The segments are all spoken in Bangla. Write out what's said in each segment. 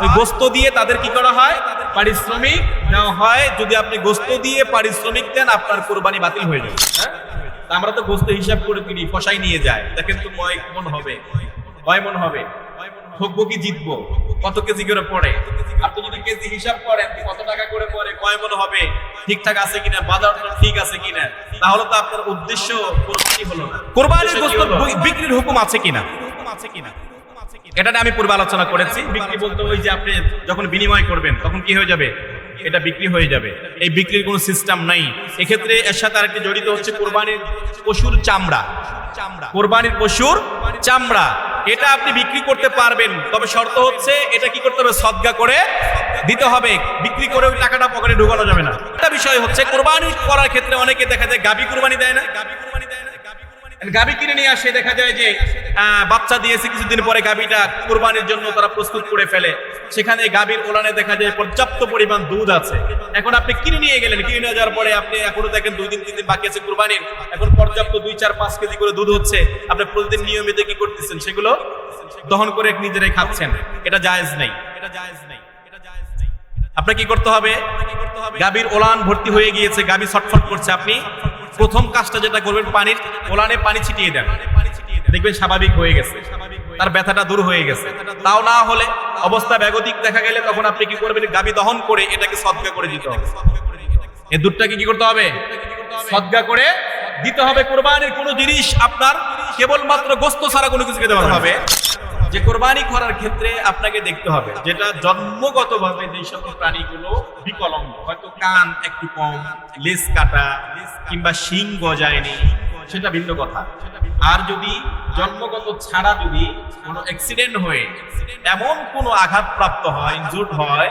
ওই গোস্ত দিয়ে তাদের কি করা হয়? পারিশ্রমিক দেওয়া হয়। যদি আপনি গোস্ত দিয়ে পারিশ্রমিক দেন, আপনার কোরবানি বাতিল হয়ে যাবে। আমরা তো গোস্ত হিসাব করে কিনি, ফসাই নিয়ে যায়, দেখেন তো কয় মন হবে, কয় মন হবে, ঠকবো কি জিতবো, কত কেজি করে পড়ে। আপনি যদি কেজি হিসাব করেন কত টাকা করে পড়ে, কয় মন হবে, ঠিকঠাক আছে কিনা, বাজার ঠিক আছে কিনা, তাহলে তো আপনার উদ্দেশ্য কোরবানি হলো না। কোরবানির গোস্ত বিক্রির হুকুম আছে কিনা, এটা নিয়ে আমি পূর্বে আলোচনা করেছি। বিক্রি বলতে ওই যে আপনি যখন বিনিময় করবেন তখন কি হয়ে যাবে, এটা বিক্রি হয়ে যাবে। এই বিক্রির কোনো সিস্টেম নাই। এক্ষেত্রে এর সাথে আরেকটি জড়িত হচ্ছে কোরবানির পশুর চামড়া। কোরবানির পশুর চামড়া এটা আপনি বিক্রি করতে পারবেন, তবে শর্ত হচ্ছে এটা কি করতে হবে, সদকা করে দিতে হবে। বিক্রি করে ওই টাকাটা পকেটে ঢোকানো যাবে না। একটা বিষয় হচ্ছে কোরবানি করার ক্ষেত্রে অনেকে দেখা যায় গাবি কোরবানি দেয় না। গাবি কিনে নিয়ে আসে, দেখা যায় যে বাচ্চা দিয়েছে, কিছুদিন পরে গাবিটা কোরবানির জন্য তারা প্রস্তুত করে ফেলে। সেখানে গাবির ওলানে দেখা যায় পর্যাপ্ত পরিমাণ দুধ আছে। এখন আপনি কিনে নিয়ে গেলেন, কিনে নিয়ে যাওয়ার পরে আপনি এখনো দেখেন 2 দিন 3 দিন বাকি আছে কোরবানির, এখন পর্যাপ্ত 2, 4, 5 কেজি করে দুধ হচ্ছে। আপনি প্রতিদিন নিয়মিত কি করতেছেন, সেগুলো দহন করে নিজেরাই খাচ্ছেন। এটা জায়েজ নেই। আপনার কি করতে হবে, গাবির ওলান ভর্তি হয়ে গিয়েছে, গাবি ছটফট করছে, আপনি প্রথম কাজটা যেটা করবেন, পানির ওলানে পানি ছিটিয়ে দেন, দেখবেন স্বাভাবিক হয়ে গেছে, তার ব্যথাটা দূর হয়ে গেছে। তাও না হলে অবস্থা বেগতিক দেখা গেলে তখন আপনি কি করবেন, গাবি দহন করে এটাকে সদকা করে দিতে হবে। এই দুধটাকে কি করতে হবে, সদকা করে দিতে হবে। কোরবানির কোনো জিনিস আপনার কেবলমাত্র গোস্ত ছাড়া কোনো কিছু খেতে হবে। যে কোরবানি করার ক্ষেত্রে আপনাকে দেখতে হবে যেটা জন্মগতভাবে যে সকল প্রাণীগুলো বিকলাঙ্গ, হয়তো কান একটু কম, লেজ কাটা কিংবা শিং গজায়নি, সেটা ভিন্ন কথা। আর যদি জন্মগত ছাড়া যদি কোনো অ্যাক্সিডেন্ট হয়ে এমন কোনো আঘাতপ্রাপ্ত হয়, ইনজুর্ড হয়,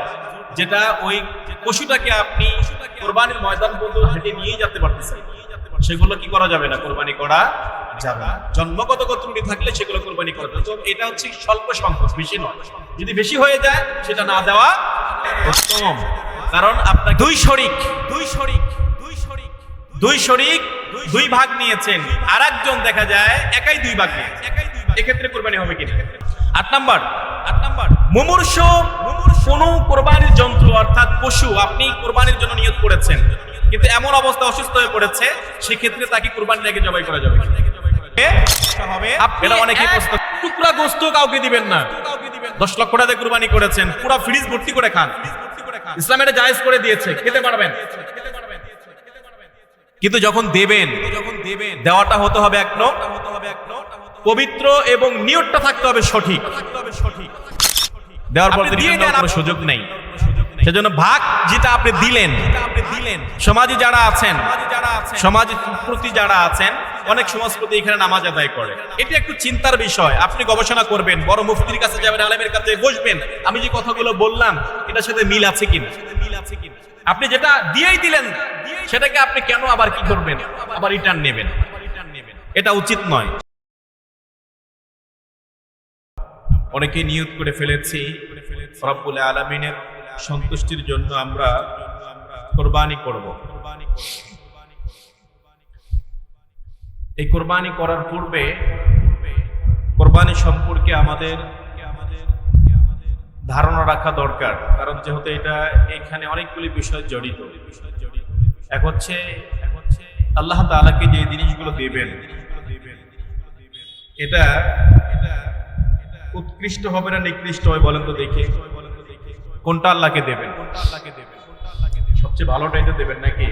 যেটা ওই পশুটাকে আপনি কোরবানির ময়দান পর্যন্ত হেঁটে নিয়ে যেতে পারতেছেন, সেগুলো কি করা যাবে না, কোরবানি করা যাবে না। জন্মগত ত্রুটি থাকলে সেগুলো কোরবানি করা যাবে। তো এটা হচ্ছে স্বল্প সংখ্যক, বেশি নয়। যদি বেশি হয়ে যায় সেটা না দেওয়া উত্তম। কারণ আপনার দুই শরীক দুই ভাগ নিয়েছেন, আর একজন দেখা যায় একাই 2 ভাগ নিয়েছে, এক্ষেত্রে কোরবানি হবে কিনা। 8 নাম্বার মুমূর্ষ কোনো কোরবানির যন্ত্র অর্থাৎ পশু আপনি কোরবানির জন্য নিয়ত করেছেন, কিন্তু এমন অবস্থা অসুস্থ হয়ে পড়েছে, সেক্ষেত্রে তাকে কোরবানির আগে জবাই করা যাবে। আপনারা অনেকেই প্রশ্ন, টুকরা গোস্ত কাউকে দিবেন না। 10 লক্ষ টাকা কোরবানি করেছেন, পুরো ফ্রিজ ভর্তি করে খান, ইসলাম এটা জায়েজ করে দিয়েছে, খেতে পারবেন। কিন্তু যখন দেবেন, দেওয়াটা হতে হবে এক পবিত্র এবং নিয়তটা থাকতে হবে সঠিক। দেওয়ার পর কোনো সুযোগ নেই। সেজন্য ভাগ যেটা আপনি দিলেন, সমাজে যারা আছেন, সমাজের প্রতি যারা আছেন, অনেক সমাজপতি এখানে নামাজ আদায় করে, এটা একটু চিন্তার বিষয়। আপনি গবেষণা করবেন, বড় মুফতির কাছে যাবেন, আলেমের কাছে বসবেন, আমি যে কথাগুলো বললাম এটার সাথে মিল আছে কিনা। আপনি যেটা দিয়েই দিলেন সেটাকে আপনি কেন আবার কি করবেন, আবার রিটার্ন নেবেন, এটা উচিত নয়। অনেকে নিয়ত করে ফেলেছি রব্বুল আলামিনের সন্তুষ্টির জন্য আমরা কোরবানি করব। এই কোরবানি করার পূর্বে কোরবানি সম্পর্কে আমাদের ধারণা রাখা দরকার, কারণ যেহেতু এটা এখানে অনেকগুলি বিষয় জড়িত। এক হচ্ছে আল্লাহ তাআলাকে যে জিনিসগুলো দেবেন, এটা উৎকৃষ্ট হবে না নিকৃষ্ট হয় বলেন তো দেখি, কোনটা আল্লাহকে দেবেন? সবচেয়ে ভালোটাই তো দেবেন নাকি?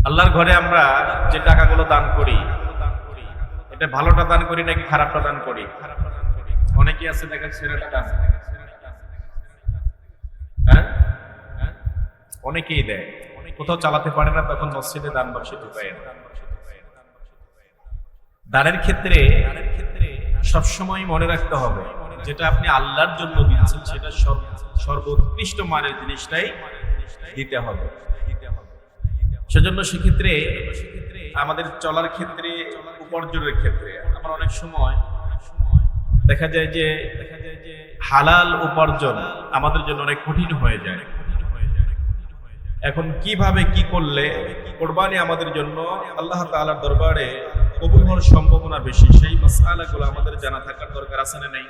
আল্লাহর ঘরে আমরা যে টাকাগুলো দান করি, এটা ভালোটা দান করি নাকি খারাপটা দান করি? অনেকেই আছে দেখা ছেলেটা দান, হ্যাঁ অনেকেই দেয়, কোথাও চালাতে পারে না, তখন মসজিদে দান বাক্সে ঢুকায়। দানের ক্ষেত্রে সবসময় মনে রাখতে হবে যেটা আপনি আল্লাহর জন্য দিচ্ছেন সেটা সর্বোৎকৃষ্ট মানের জিনিসটাই দিতে হবে। সেজন্য সেক্ষেত্রে আমাদের চলার ক্ষেত্রে, উপার্জনের ক্ষেত্রে আমরা অনেক সময় দেখা যায় যে হালাল উপার্জন আমাদের জন্য অনেক কঠিন হয়ে যায়। এখন কিভাবে কি করলে কোরবানি আমাদের জন্য আল্লাহ তাআলার দরবারে কবুল হওয়ার সম্ভাবনা বেশি, সেই মাসআলাগুলো আমাদের জানা থাকার দরকার আছে না নাই?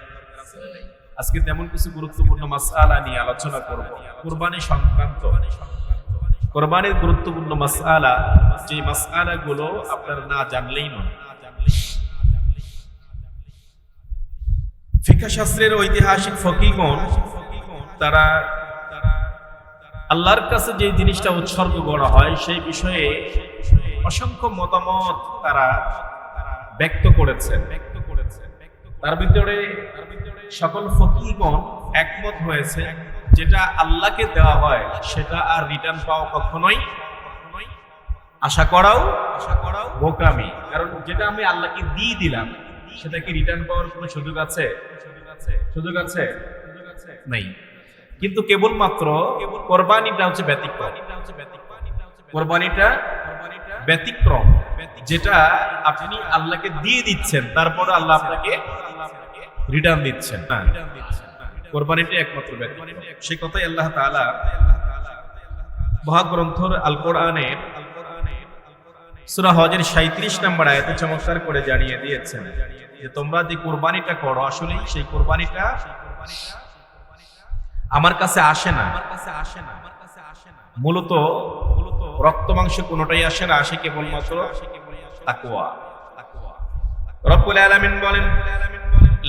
আজকে তেমন কিছু গুরুত্বপূর্ণ মাসআলা নিয়ে আলোচনা করব কুরবানি সংক্রান্ত। কুরবানির গুরুত্বপূর্ণ মাসআলা, যে মাসআলাগুলো আপনারা না জানলেই নয়। ফিকহ শাস্ত্রের ঐতিহাসিক ফকিহগণ তারা আল্লাহর কাছে যে জিনিসটা উৎসর্গ করা হয় সেই বিষয়ে অসংখ্য মতামত তারা ব্যক্ত করেছেন। তার ভিতরে সকল ফকিহগণ একমত হয়েছে, যেটা আল্লাহকে দেওয়া হয় সেটা আর রিটার্ন পাওয়া কখনোই আশা করাও বোকামি। কারণ যেটা আমি আল্লাহকে দিয়ে দিলাম সেটা কি রিটার্ন পাওয়ার কোনো সুযোগ আছে? সুযোগ আছে? নেই। কিন্তু কেবলমাত্র কোরবানিটা হচ্ছে ব্যতিক্রম। কোরবানিটা ব্যতিক্রম, যেটা আপনি আল্লাহকে দিয়ে দিচ্ছেন, তারপর আল্লাহ আপনাকে রিটার্ন দিচ্ছেন। কোরবানিটা একমাত্র ব্যতিক্রম। সেই কথাই আল্লাহ তাআলা মহাগ্রন্থ আল কোরআনের সূরা হজের 37 নম্বর আয়াতে চমৎকার করে জানিয়ে দিয়েছেন যে তোমরা যে কোরবানিটা করো আসলে সেই কোরবানিটা আমার কাছে আসে না। মূলত রক্ত মাংস কোনোটাই আসে না, আসে কেবলমাত্র তাকওয়া। রব্বুল আলামিন বলেন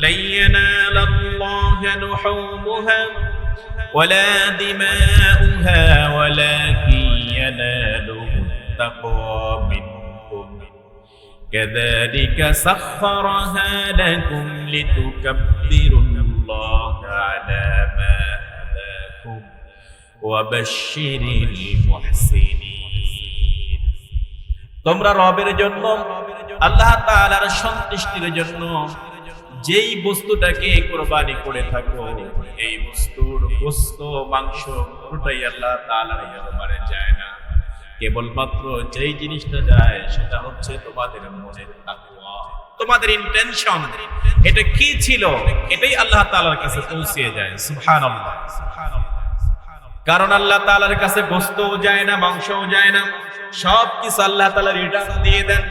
lan yanalallaha luhumuha wala dima'uha walakin yanaluhu taqwa minkum kadhalika sakhkharaha lakum litukabbirullaha ala ma hadakum wa bashshiril muhsinin। তোমরা রবের জন্য, আল্লাহ তাআলার সন্তুষ্টির জন্য যেই বস্তুটাকে কোরবানি করে থাকো, এই বস্তুর গোশত মাংস পুরোটাই আল্লাহ তাআলার দরবারে যায় না। কেবলমাত্র যেই জিনিসটা যায় সেটা হচ্ছে তোমাদের মনের তাকওয়া, তোমাদের ইন্টেনশন, এটা কি ছিল এটাই আল্লাহ তাআলার কাছে পৌঁছে যায়। সুবহানাল্লাহ। কারণ আল্লাহ তাআলার কাছে গোশতও যায় না, মাংসও যায় না, সব কিছু আল্লাহ তাআলা রিটার্ন দিয়ে দেন।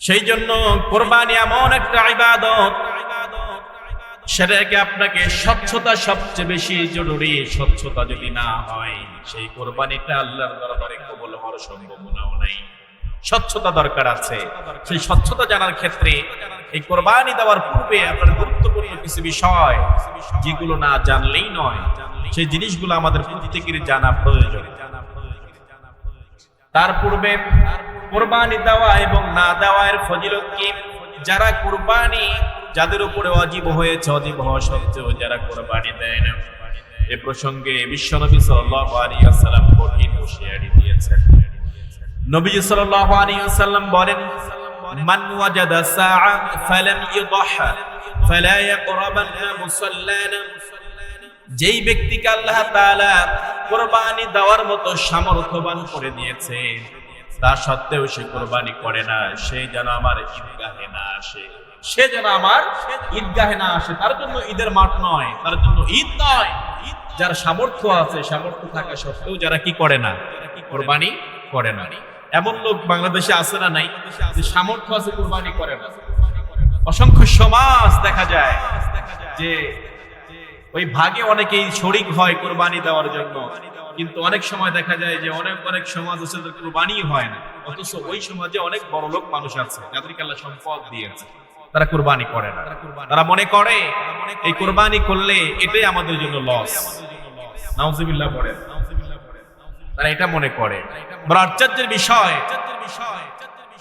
সেই জন্য কোরবানি এমন একটা ইবাদত, সেটাকে আপনাকে স্বচ্ছতা সবচেয়ে বেশি জরুরি। স্বচ্ছতা যদি না হয় সেই কোরবানিটা আল্লাহর দরবারে কবুল হওয়ার সম্ভাবনাও নাই। স্বচ্ছতা দরকার আছে। সেই স্বচ্ছতা জানার ক্ষেত্রে এই কোরবানি দেওয়ার পূর্বে আপনার গুরুত্বপূর্ণ কিছু বিষয়, যেগুলো না জানলেই নয়, সেই জিনিসগুলো আমাদের প্রত্যেকের জানা প্রয়োজন। তার পূর্বে কুরবানি দেওয়া এবং না দেওয়ার ফজিলত কি? যারা কুরবানি, যাদের উপরে ওয়াজিব হয়েছে, ওয়াজিব হওয়া সত্ত্বেও যারা কুরবানি দেয় না, এই প্রসঙ্গে বিশ্বনবী সাল্লাল্লাহু আলাইহি ওয়াসাল্লাম কঠিন হুঁশিয়ারি দিয়েছেন। নবীজি সাল্লাল্লাহু আলাইহি ওয়াসাল্লাম বলেন মান ওয়াজাদা সাআ ফালাম ইযহা ফালা ইয়াকরাবান্না মুসাল্লানা। যেই ব্যক্তিকে আল্লাহ তাআলা কুরবানি দেওয়ার মতো সামর্থ্যবান করে দিয়েছে, তা সত্ত্বেও সে কোরবানি করে না, সে যেন আমার ঈদগাহে না আসে। সে যেন আমার ঈদগাহে না আসে। তার জন্য ঈদের মাঠ নয়, তার জন্য ঈদ নয়। যার সামর্থ্য আছে, সামর্থ্য থাকা সত্ত্বেও যারা কি করে না, কোরবানি করে না। এমন লোক বাংলাদেশে আছে না নাই যে সামর্থ্য আছে কোরবানি করে না? অসংখ্য সমাজ দেখা যায় যে ওই ভাগে অনেকেই শরীক হয় কোরবানি দেওয়ার জন্য, কিন্তু অনেক সময় দেখা যায় যে অনেক সমাজ আছে যাদের কোরবানি হয় না, অথচ ওই সমাজে অনেক বড় লোক মানুষ আছে যাদেরকে আল্লাহ সম্পদ দিয়েছে, তারা কোরবানি করে না। তারা মনে করে এই কোরবানি করলে এটাই আমাদের জন্য লস। নাউজুবিল্লাহ পড়েন। তারা এটা মনে করে। বড় আশ্চর্যের বিষয়,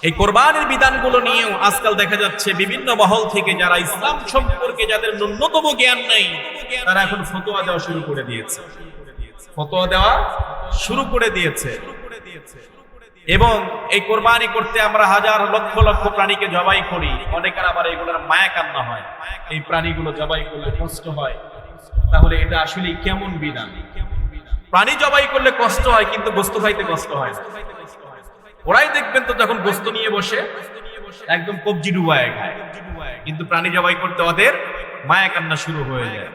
এই কোরবানির বিধানগুলো নিয়েও আজকাল দেখা যাচ্ছে বিভিন্ন মহল থেকে যারা ইসলাম সম্পর্কে যাদের ন্যূনতম জ্ঞান নেই, তারা এখন ফতোয়া দেওয়া শুরু করে দিয়েছে। ফতোয়া দেওয়া শুরু করে দিয়েছে। এবং এই কোরবানি করতে আমরা হাজার লক্ষ লক্ষ প্রাণীকে জবাই করি। অনেকের আবার এগুলোর মায়া কান্না হয়, এই প্রাণীগুলো জবাই করলে কষ্ট হয়। তাহলে এটা আসলে কেমন বিধান? প্রাণী জবাই করলে কষ্ট হয়, কিন্তু গোশত খাইতে কষ্ট হয় না। ওরাই দেখবেন তো যখন গোশত নিয়ে বসে একদম কবজি ডুবায় খায়, কিন্তু প্রাণী জবাই করতে ওদের মায়া কান্না শুরু হয়ে যায়।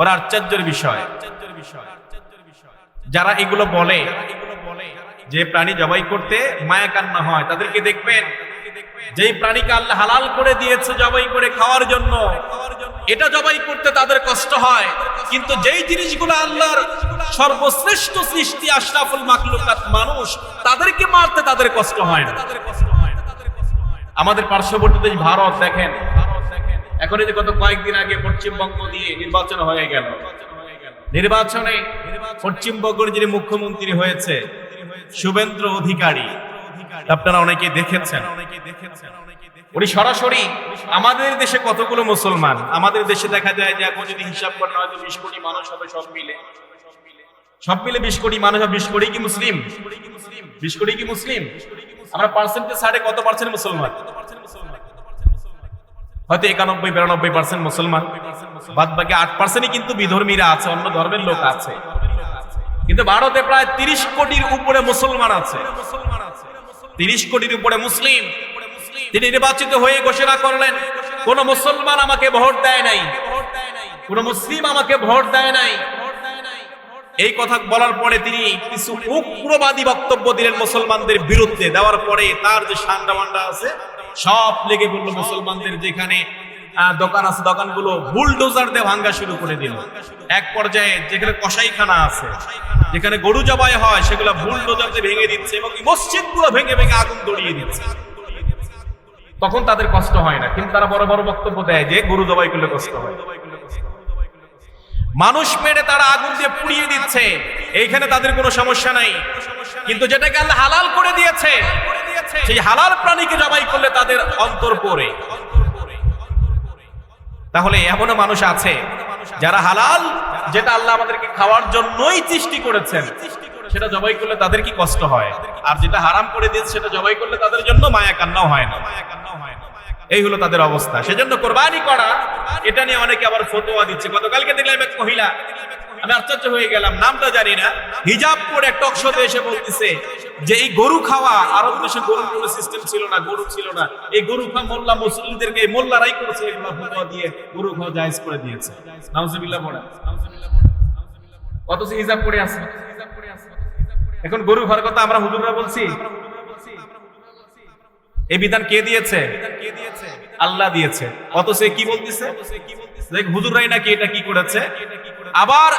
ওরা আশ্চর্যের বিষয়, যারা এগুলো বলে যে প্রাণী জবাই করতে মায়া কান্না হয়, তাদেরকে দেখবেন যেই প্রাণীকে আল্লাহ হালাল করে দিয়েছে জবাই করে খাওয়ার জন্য, এটা জবাই করতে তাদের কষ্ট হয়, কিন্তু যেই জিনিসগুলো আল্লাহর সর্বশ্রেষ্ঠ সৃষ্টি আশরাফুল মাখলুকাত মানুষ, তাদেরকে মারতে তাদের কষ্ট হয় না। আমাদের পার্শ্ববর্তী দেশ ভারত দেখেন, এখন এই যে গত কয়েকদিন আগে পশ্চিমবঙ্গ দিয়ে নির্বাচন হয়ে গেল, নির্বাচনে পশ্চিমবঙ্গের যিনি মুখ্যমন্ত্রী হয়েছে শুভেন্দু অধিকারী, আপনারা অনেকেই দেখেছেন, উনি সরাসরি আমাদের দেশে কতগুলো মুসলমান, আমাদের দেশে দেখা যায় যে এখন যদি হিসাব করেন হয়তো 20 কোটি মানুষ হবে, সব মিলে 20 কোটি মানুষ, 20 কোটি কি মুসলিম? 20 কোটি কি মুসলিম? আমরা পার্সেন্টেজ সাড়ে কত পার্সেন্ট মুসলমান? হয়তো 91-92% মুসলমান, বাদ বাকি 8% কিন্তু বিধর্মীরা আছে, অন্য ধর্মের লোক আছে। কিন্তু ভারতে প্রায় 30 কোটির উপরে মুসলমান আছে, 30 কোটির উপরে মুসলিম। তিনি নির্বাচিত হয়ে ঘোষণা করলেন, কোন মুসলমান আমাকে ভোট দেয় নাই, কোন মুসলিম আমাকে ভোট দেয় নাই। এই কথা বলার পরে তিনি কিছু উগ্রবাদী বক্তব্য দিলেন মুসলমানদের বিরুদ্ধে। দেওয়ার পরে তার যে সান্ডা মান্ডা আছে সব লেগে পড়লো, মুসলমানদের যেখানে দোকান আছে দোকানগুলো বুলডোজার দিয়ে ভাঙ্গা শুরু করে দিল। এক পর্যায়ে যেখানে কসাইখানা আছে, যেখানে গরু জবাই হয়, সেগুলো বুলডোজার দিয়ে ভেঙে দিচ্ছে এবং মসজিদগুলো ভেঙে ভেঙে আগুন ধরিয়ে দিচ্ছে। তখন তাদের কষ্ট হয় না, কিন্তু তারা বড় বড় বক্তব্য দেয় যে গরু জবাই করলে কষ্ট হয়। মানুষ মেরে তারা আগুন দিয়ে পুড়িয়ে দিচ্ছে, এইখানে তাদের কোনো সমস্যা নাই। কিন্তু যেটাকে আল্লাহ হালাল করে দিয়েছে, সেই হালাল প্রাণীকে জবাই করলে তাদের অন্তর পড়ে। তাহলে এমনও মানুষ আছে যারা হালাল, যেটা আল্লাহ আমাদেরকে খাওয়ার জন্যই সৃষ্টি করেছেন, সেটা জবাই করলে তাদের কি কষ্ট হয়, আর যেটা হারাম করে দিয়েছে সেটা জবাই করলে তাদের জন্য মায়া কান্নাও হয় না। এই হলো তাদের অবস্থা। সেজন্য কোরবানি করা, এটা নিয়ে অনেকে আবার ফতোয়া দিচ্ছে। গতকালকে দেখলাম এক মহিলা, আমি আশ্চর্য হয়ে গেলাম, নামটা জানি না, হিজাব পরে টক শোতে এসে বলতেছে যে এই গরু খাওয়া, আরব দেশে গরুর কোনো সিস্টেম ছিল না, গরু ছিল না, এই গরু খাওয়া মোল্লা মুসলিমদেরকে মোল্লারাই করেছে, এগুলো ফতোয়া দিয়ে গরু খাওয়া জায়েজ করে দিয়েছে। নাউজুবিল্লাহ পড়া, অথচ হিজাব পরে আছে। এখন গরু খাওয়ার কথা আমরা হুজুররা বলছি, এই বিধান কে দিয়েছে? আল্লাহ দিয়েছে। অথচ কি বলতেছে? হুজুররাই নাকি এটা কি করেছে। আবার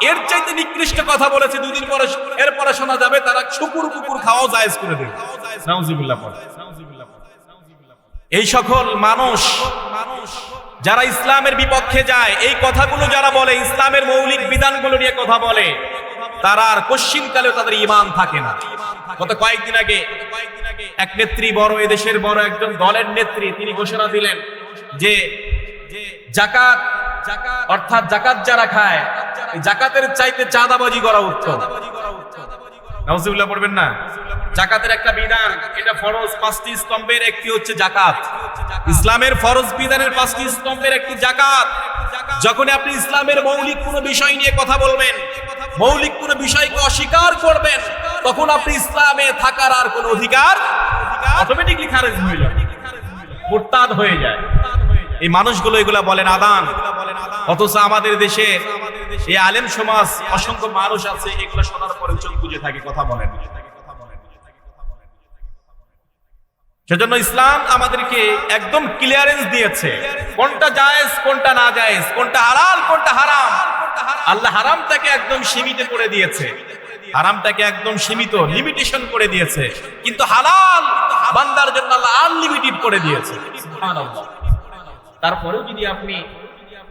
এর চাইতে নিকৃষ্ট কথা বলেছে, 2 দিন পরে এরপরে শোনা যাবে তারা শুকুর কুকুর খাওয়াও জায়েজ করে দেবে। নাউজুবিল্লাহ পড়ে। এই সকল মানুষ যারা ইসলামের বিপক্ষে যায়, এই কথাগুলো যারা বলে, ইসলামের মৌলিক বিধানগুলো নিয়ে কথা বলে, তারা আর কোশ্চিনকালেও তাদের ঈমান থাকে না। গত কয়েকদিন আগে এক নেত্রী, বড় এদেশের বড় একজন দলের নেত্রী, তিনি ঘোষণা দিলেন যে যাকাত, অর্থাৎ যাকাত যারা খায়, যাকাতের চাইতে চাঁদাবাজি করা উত্তম। নাউজুবিল্লাহ পড়বেন না। যাকাতের একটা বিধান, এটা ফরজ, 5টি স্তম্ভের একটি হচ্ছে যাকাত। ইসলামের ফরজ বিধানের 5টি স্তম্ভের একটি যাকাত। যখন আপনি ইসলামের মৌলিক কোনো বিষয় নিয়ে কথা বলবেন, মৌলিক কোনো বিষয়কে অস্বীকার করবেন, তখন আপনি ইসলামে থাকার আর কোনো অধিকার অটোমেটিকলি খারিজ হয়ে যায়, মুরতাদ হয়ে যায়। এই মানুষগুলো এগুলা বলেন আদান, অথচ আমাদের দেশে এই আলেম সমাজ অসংখ্য মানুষ আছে, এগুলো শোনার পরে চোখ বুজে থাকে, কথা বলেন। সেজন্য ইসলাম আমাদেরকে একদম ক্লিয়ারেন্স দিয়েছে, কোনটা জায়েজ কোনটা না জায়েজ, কোনটা হালাল কোনটা হারাম। আল্লাহ হারামটাকে একদম সীমিত করে দিয়েছে, হারামটাকে একদম সীমিত, লিমিটেশন করে দিয়েছে, কিন্তু হালাল বান্দার জন্য আল্লাহ আনলিমিটেড করে দিয়েছে। সুবহানাল্লাহ। তারপরেও যদি আপনি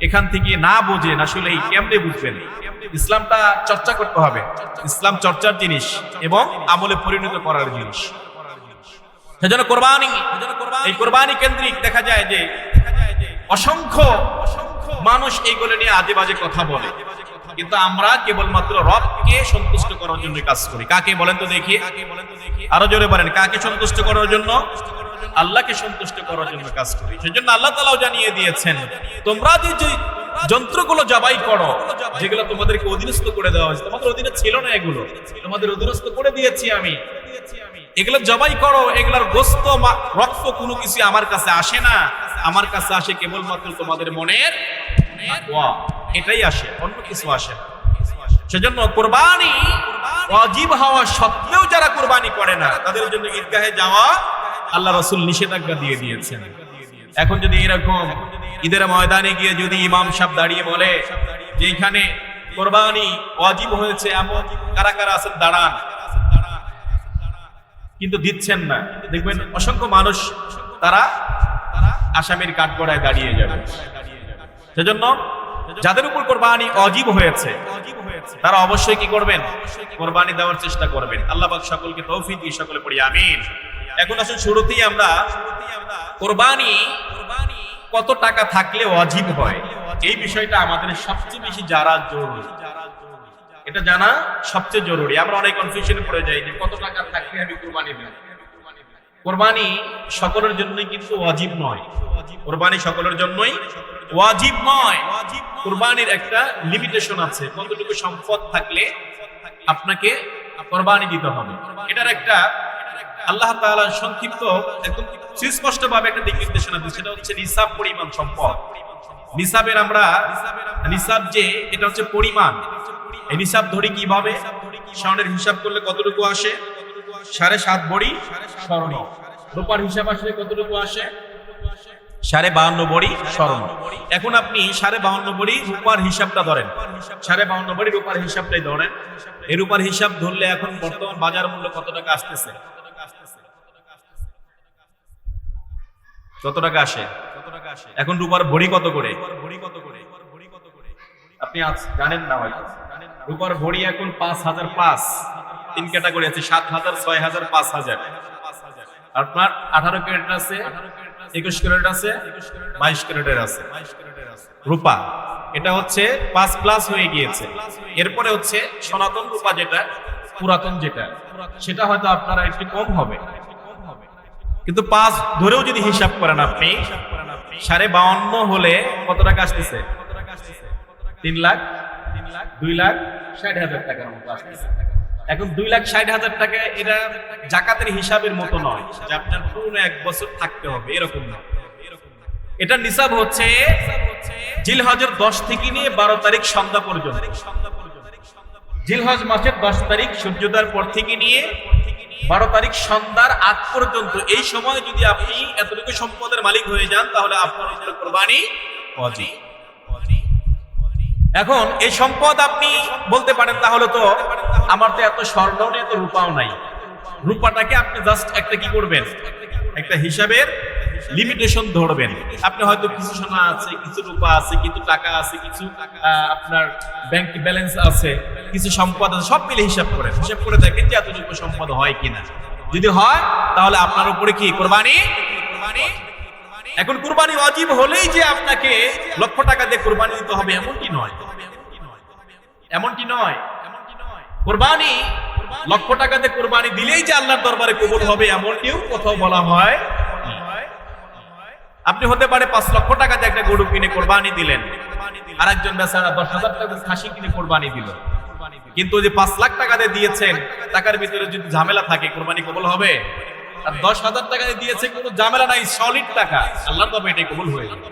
এখান থেকে না বোঝেন, আসলে কেমনে বুঝবেন? ইসলামটা চর্চা করতে হবে, ইসলাম চর্চার জিনিস এবং আমলে পরিণত করার জিনিস। সেজন্য কোরবানি, এই কোরবানি কেন্দ্রিক দেখা যায় যে অসংখ্য মানুষ এইগুলো নিয়ে আজে বাজে কথা বলে, কিন্তু আমরা কেবলমাত্র রবকে সন্তুষ্ট করার জন্য কাজ করি। কাকে বলেন তো দেখি, আরো জোরে বলেন, কাকে সন্তুষ্ট করার জন্য? আল্লাহকে সন্তুষ্ট করার জন্য কাজ করি। সেজন্য আল্লাহ তাআলাও জানিয়ে দিয়েছেন, তোমরা যে যন্ত্রগুলো জবাই করো, যেগুলো তোমাদেরকে অধীনস্থ করে দেওয়া হয়েছে, তোমাদের অধীনে ছিল না, এগুলো তোমাদের অধীনস্থ করে দিয়েছি আমি, এগুলো জবাই করো। এগুলোর গোশত রক্ত কোনো কিছু আমার কাছে আসে না, আমার কাছে আসে কেবলমাত্র তোমাদের মনের তাকওয়া, এটাই আসে, অন্য কিছু আসে না। সেজন্য কুরবানি ওয়াজিব হওয়া সত্ত্বেও যারা কুরবানি করে না, তাদের জন্য ঈদগাহে যাওয়া আল্লাহ রাসূল নিষেধাজ্ঞা দিয়ে দিয়েছেন। এখন যদি এরকম ঈদের ময়দানে গিয়ে যদি ইমাম সাহেব দাঁড়িয়ে বলে যে এখানে কোরবানি ওয়াজিব হয়েছে, এমন কারা কারা আছেন দাঁড়ান, কিন্তু দিচ্ছেন না, দেখবেন অসংখ্য মানুষ তারা আসামির কাঠগড়ায় দাঁড়িয়ে যাবে। সেজন্য যাদের উপর কোরবানি ওয়াজিব হয়েছে তারা অবশ্যই কি করবেন? কোরবানি দেওয়ার চেষ্টা করবেন। আল্লাহ পাক সকলকে তৌফিক দিয়ে সকলে পড়ি আমিন। এখন আসলে শুরুতেই আমরা কোরবানি কত টাকা থাকলে ওয়াজিব হয় এই বিষয়টা আমাদের সবচেয়ে বেশি জানা জরুরি, এটা জানা সবচেয়ে জরুরি। আমরা অনেক কনফিউশনে পড়ে যাই যে কত টাকা থাকলে আমি কোরবানি দেব। কোরবানি সকলের জন্যই কিন্তু ওয়াজিব নয়, কোরবানি সকলের জন্যই ওয়াজিব নয়। কোরবানির একটা লিমিটেশন আছে, কতটুকু সম্পদ থাকলে আপনাকে কোরবানি দিতে হবে। এটার একটা আল্লাহ তাআলা সংক্ষিপ্ত একদম সুস্পষ্ট ভাবে একটা দিক নির্দেশনা দিয়েছে, সেটা হচ্ছে নিসাব পরিমাণ সম্পদ। নিসাবের আমরা নিসাব যে এটা হচ্ছে পরিমাণ, এই নিসাব ধরি কিভাবে? স্বর্ণের হিসাব করলে কতটুকু আসে? 7.5 ভরি স্বর্ণ। রূপার হিসাব আসলে কতটুকু আসে? 52 ভরি স্বর্ণ। এখন আপনি 52 ভরি রূপার হিসাবটা ধরেন, 52 ভরি রূপার হিসাবটাই ধরেন। এই রূপার হিসাব ধরলে এখন বর্তমান বাজার মূল্য কত টাকা আসতেছে? কত টাকা আসে? এখন রূপার ভরি কত করে? আপনি আজ জানেন না হয়তো। রূপার ভরি এখন 5005, 3 ক্যাটাগরি আছে, 7000, 6000, 5000। আপনার 18 ক্যারেট আছে, 21 ক্যারেট আছে, 22 ক্যারেটের আছে রূপা। এটা হচ্ছে 5+ হয়ে গিয়েছে। এরপরে হচ্ছে সনাতন রূপা, যেটা পুরাতন যেটা, সেটা হয়তো আপনারা একটু কম হবে। কিন্তু 5 ধরেও যদি হিসাব করেন আপনি, 52.5 হলে কত টাকা আসতেছে? 2,60,000 টাকার মতো আসতেছে। এখন 2,60,000 টাকা এটা জাকাতের হিসাবের মতো নয় যে আপনার পুরো 1 বছর থাকতে হবে, এরকম না। এটা নিসাব হচ্ছে জিলহজের 10 থেকে নিয়ে 12 তারিখ সন্ধ্যা পর্যন্ত। জিলহজ মাসের 10 তারিখ সূর্যোদয়ের পর থেকে নিয়ে 12 তারিখ সন্ধ্যার আগ পর্যন্ত, এই সময় যদি আপনি এতটুকু সম্পদের মালিক হয়ে যান তাহলে আপনার উপরে কোরবানি ওয়াজিব। এখন এই সম্পদ আপনি বলতে পারেন তাহলে তো আমার তো এত স্বর্ণ নেই, এত রূপাও নাই। রূপাটাকে আপনি জাস্ট একটা কি করবেন? একটা হিসাবের লিমিটেশন ধরবেন। আপনি হয়তো কিছু সোনা আছে, কিছু রূপা আছে, কিছু টাকা আছে, কিছু আপনার ব্যাংক ব্যালেন্স আছে, কিছু সম্পদ আছে, সব মিলে হিসাব করেন। হিসাব করে দেখেন যে এতটুকু সম্পদ হয় কিনা। যদি হয় তাহলে আপনার উপরে কি কোরবানি। এখন কুরবানি ওয়াজিব হলেই যে আপনাকে লক্ষ টাকা দিয়ে কুরবানি দিতে হবে এমনটি নয়, এমনটি নয়। কুরবানি লক্ষ টাকা দিয়ে কুরবানি দিলেই যে আল্লাহর দরবারে কবুল হবে এমনটিও কোথাও বলা হয়। আপনি হতে পারে 5 লক্ষ টাকা দিয়ে একটা গরু কিনে কুরবানি দিলেন, আরেকজন বেচারা 10,000 টাকা খাসি কিনে কুরবানি দিল, কিন্তু যে 5 লাখ টাকা দিয়ে দিয়েছেন টাকার ভিতরে যদি ঝামেলা থাকে কুরবানি কবুল হবে? আর 10,000 টাকা দিয়েছে, কোনো ঝামেলা নাই, সলিড টাকা, আল্লাহর তবে এটাই কবুল হয়ে যাবে।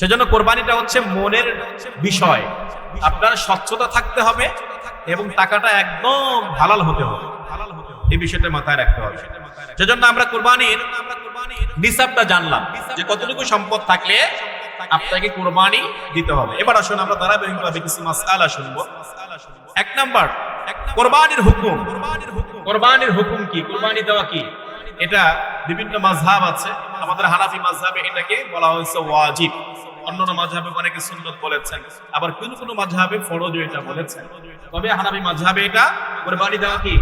সেজন্য কোরবানিটা হচ্ছে মনের বিষয়। আপনার স্বচ্ছতা থাকতে হবে এবং টাকাটা একদম হালাল হতে হবে, এই বিষয়টা মাথায় রাখতে হবে। সেজন্য আমরা কোরবানির নিসাবটা জানলাম যে কতটুকু সম্পদ থাকলে আপনাকে কোরবানি দিতে হবে। এবার আসুন আমরা ধারাবাহিকভাবে কিছু মাসআলা শুনবো। 1 নাম্বার, কোরবানির হুকুম। কোরবানির হুকুম কি? কোরবানি দেওয়া কি? এটা বিভিন্ন মাযহাব আছে। আমাদের হানাফি মাযহাবে এটাকে বলা হয়েছে ওয়াজিব, অন্যান্য মাযহাবে অনেকে সুন্নাত বলেছেন, আবার কোন কোন মাযহাবে ফরজ এটা বলেছেন। তবে হানাফি মাযহাবে এটা কোরবানি দেওয়া কি?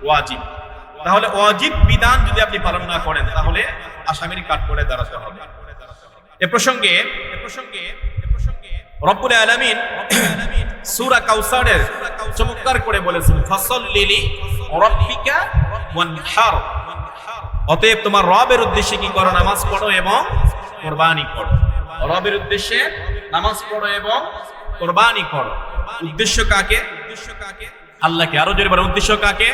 ওয়াজিব। তাহলে ওয়াজিব বিধান যদি আপনি পালন না করেন তাহলে আসামির কাঠগড়ে দাঁড়াতে হবে। এ প্রসঙ্গে রব্বুল আলামিন সূরা কাউসারের চমৎকার করে বলেছেন, ফাসাল্লি লিরাব্বিকা ওয়ানহার। অতএব তোমার রবের উদ্দেশ্যে কি করো? নামাজ পড়ো এবং কুরবানি করো। রবের উদ্দেশ্যে নামাজ পড়ো এবং কুরবানি করো। উদ্দেশ্য কাকে? আল্লাহকে। আরো জোরে বলো, উদ্দেশ্য কাকে?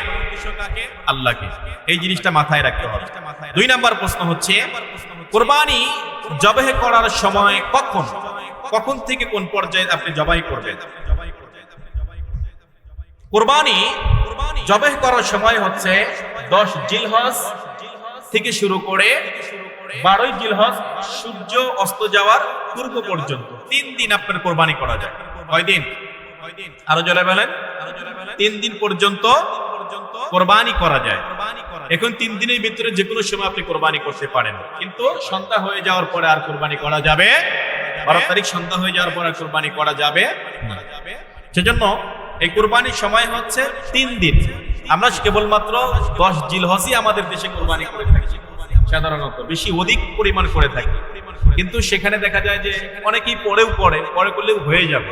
আল্লাহকে। এই জিনিসটা মাথায় রাখতে হবে। 2 নাম্বার প্রশ্ন হচ্ছে কুরবানি জবাহ করার সময় কখন থেকে কোন পর্যায়ে আপনি জবাই করবেন? কুরবানি জবাহ করার সময় হচ্ছে 10 জিলহজ থেকে শুরু করে 12ই জিলহজ সূর্য অস্ত যাওয়ার পূর্ব পর্যন্ত 3 দিন আপনার কোরবানি করা যায়। কয় দিন? আরো জোরে বলেন। 3 দিন পর্যন্ত কোরবানি করা যায়। এখন 3 দিনের ভিতরে যে কোনো সময় আপনি কোরবানি করতে পারেন, কিন্তু সন্ধ্যা হয়ে যাওয়ার পরে আর কোরবানি করা যাবে 12 তারিখ সন্ধ্যা হয়ে যাওয়ার পরে কোরবানি করা যাবে না। সেজন্য এই কোরবানির সময় হচ্ছে 3 দিন। আমরা কেবলমাত্র 10 জিলহজই আমাদের দেশে কোরবানি করে থাকি, সাধারণত বেশি অধিক পরিমাণ করে থাকি, কিন্তু সেখানে দেখা যায় যে অনেকেই পরে করলেও হয়ে যাবে,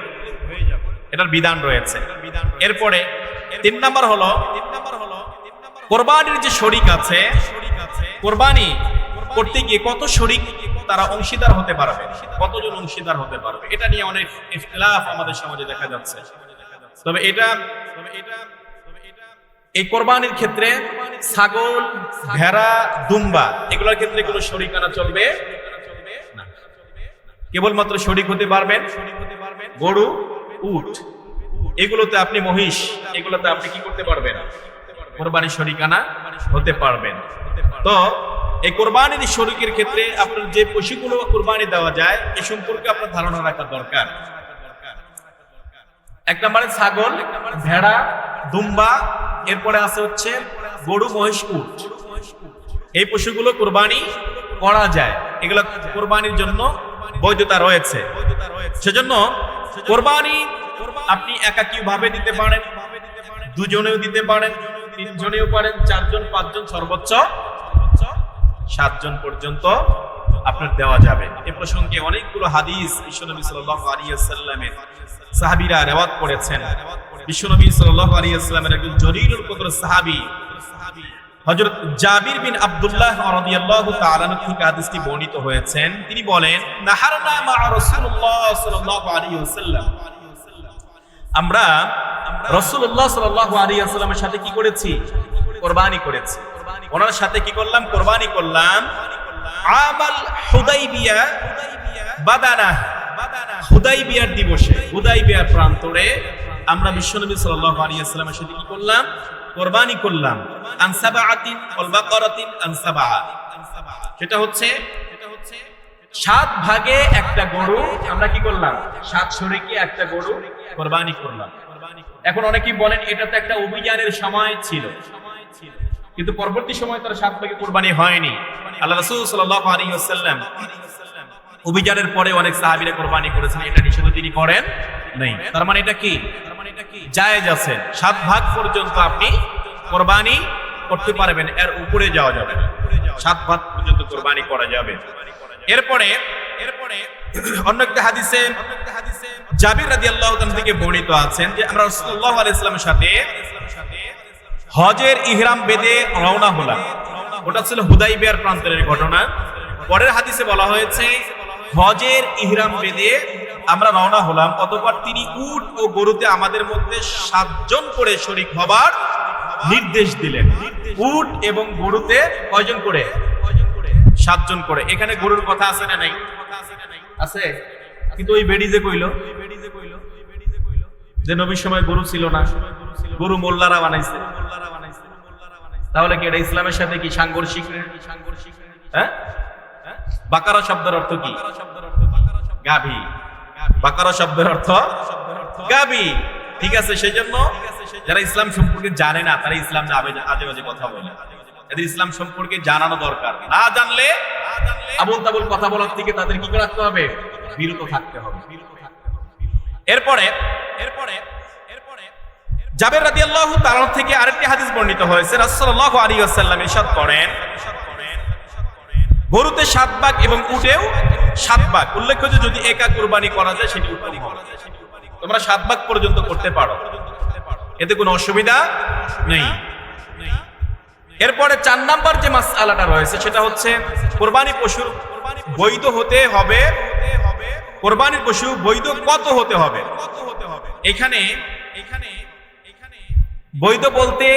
এটার বিধান রয়েছে। এরপরে 3 নাম্বার হলো কোরবানির যে শরীক আছে, কোরবানি করতে গিয়ে কত শরীক তারা অংশীদার হতে পারবে, কতজন অংশীদার হতে পারবে, এটা নিয়ে অনেক ইখতিলাফ আমাদের সমাজে দেখা যাচ্ছে। তবে এটা এই কোরবানির ক্ষেত্রে ছাগল, ভেড়া, দুম্বা এগুলোর ক্ষেত্রে কোনো শরীকানা চলবে না। কেবলমাত্র শরীক হতে পারবেন গরু, উট, এগুলোতে আপনি মহিষ, এগুলোতে আপনি কি করতে পারবেন? কোরবানির শরীকানা হতে পারবেন। তো এই কোরবানির শরীকের ক্ষেত্রে আপনার যে পশুগুলো কোরবানি দেওয়া যায় এ সম্পর্কে আপনার ধারণা রাখা দরকার। 1 নম্বরে ছাগল, ভেড়া, দুম্বা, এরপরে আছে হচ্ছে গরু, মহিষ, উট। এই পশুগুলো কোরবানি করা যায়, এগুলো কোরবানির জন্য বৈধতা রয়েছে। সেজন্য কোরবানি আপনি একাকী ভাবে দিতে পারেন, দুজনেও দিতে পারেন, 3 জনেও পারেন, 4 জন, 5 জন, সর্বোচ্চ 7 জন পর্যন্ত আপনার দেওয়া যাবে। এই প্রসঙ্গে অনেকগুলো হাদিস বিশ্বনবী সাল্লাল্লাহু আলাইহি ওয়াসাল্লামের সাহাবীরা রিওয়ায়াত করেছেন। বিশ্বনবী সাল্লাল্লাহু আলাইহি ওয়াসাল্লামের একজন জলিলুল কদর সাহাবী হযরত জাবির বিন আব্দুল্লাহ রাদিয়াল্লাহু তাআলা থেকে হাদিসটি বর্ণিত হয়েছেন। তিনি বলেন, নাহারনা মা রাসূলুল্লাহ সাল্লাল্লাহু আলাইহি ওয়াসাল্লাম, আমরা রাসূলুল্লাহ সাল্লাল্লাহু আলাইহি ওয়াসাল্লামের সাথে কি করেছি? কোরবানি করেছি। ওনার সাথে কি করলাম? কোরবানি করলাম। আমাল হুদাইবিয়া বাদানা, হুদাইবিয়ার দিবসে, হুদাইবিয়ার প্রান্তরে আমরা বিশ্বনবী সাল্লাল্লাহু আলাইহি ওয়াসাল্লামের সাথে কি করলাম? কোরবানি করলাম। আন সাবআতিন ওয়াল বাকারাতিন আন সাবআ, সেটা হচ্ছে 7 ভাগে একটা গরু আমরা কি করলাম? 7 শরীকে একটা গরু কোরবানি করলাম। এখন অনেকেই বলেন এটা তো একটা অভিযানের সময় ছিল, কিন্তু পরবর্তী সময় তার 7 ভাগে কোরবানি হয়নি। আল্লাহ রাসূল সাল্লাল্লাহু আলাইহি ওয়াসাল্লাম অভিযানের পরে অনেক সাহাবীরা কোরবানি করেছেন, এটা নিষেধ তিনি করেন নাই। তার মানে এটা কি? জায়েজ আছে, 7 ভাগ পর্যন্ত আপনি কোরবানি করতে পারবেন, এর উপরে যাওয়া যাবে না, 7 ভাগ পর্যন্ত কোরবানি করা যাবে। এরপরে অন্য একটা হাদিসে জাবির রাদিয়াল্লাহু তাআলা থেকে বর্ণিত আছেন যে আমরা রাসূলুল্লাহ সাল্লাল্লাহু আলাইহি ওয়াসাল্লামের সাথে হজের ইহরাম বেঁধে রওনা হলাম। ওটা ছিল হুদাইবিয়ার প্রান্তরের ঘটনা। পরের হাদিসে বলা হয়েছে হজের ইহরাম বেঁধে আমরা রওনা হলাম, অতঃপর তিনি উট ও গরুতে আমাদের মধ্যে 7 জন করে শরীক হবার নির্দেশ দিলেন। উট এবং গরুতে কয়জন করে? 7 জন করে। এখানে গরুর কথা আছে না নাই? আছে, কিন্তু ওই বেড়ি যে কইলো যে নবীর সময় গরু ছিল না, গরু মোল্লারা বানাইছে, তাহলে কি এটা ইসলামের সাথে কি সাংঘর্ষিক? হ্যাঁ, বাকারা শব্দের অর্থ কি? গাভী। বাকারা শব্দের অর্থ গাভী, ঠিক আছে। সেই জন্য যারা ইসলাম সম্পর্কে জানে না তারা ইসলাম আজে বাজে কথা বলে, এদের ইসলাম সম্পর্কে জানানো দরকার। না জানলে আবুল তাবুল কথা বলার থেকে তাদের কি রাখতে হবে? বিরত থাকতে হবে। এরপরে জাবের রাদিয়াল্লাহু তাআলা থেকে আরেকটি হাদিস বর্ণিত হয়েছে। রাসূলুল্লাহ সাল্লাল্লাহু আলাইহি ওয়াসাল্লাম ইরশাদ করেন, গরুতে 7 ভাগ এবং উটেও 7 ভাগ। উল্লেখ্য যে যদি একা কুরবানি করা যায় সেটি উত্তম হবে। তোমরা 7 ভাগ পর্যন্ত করতে পারো, এতে কোনো অসুবিধা নেই। এরপরে 4 নাম্বার যে মাসআলাটা রয়েছে সেটা হচ্ছে কুরবানি পশুর বৈধ হতে হবে। কুরবানির পশু বৈধ কত হতে হবে? এখানে বৈধ বলতে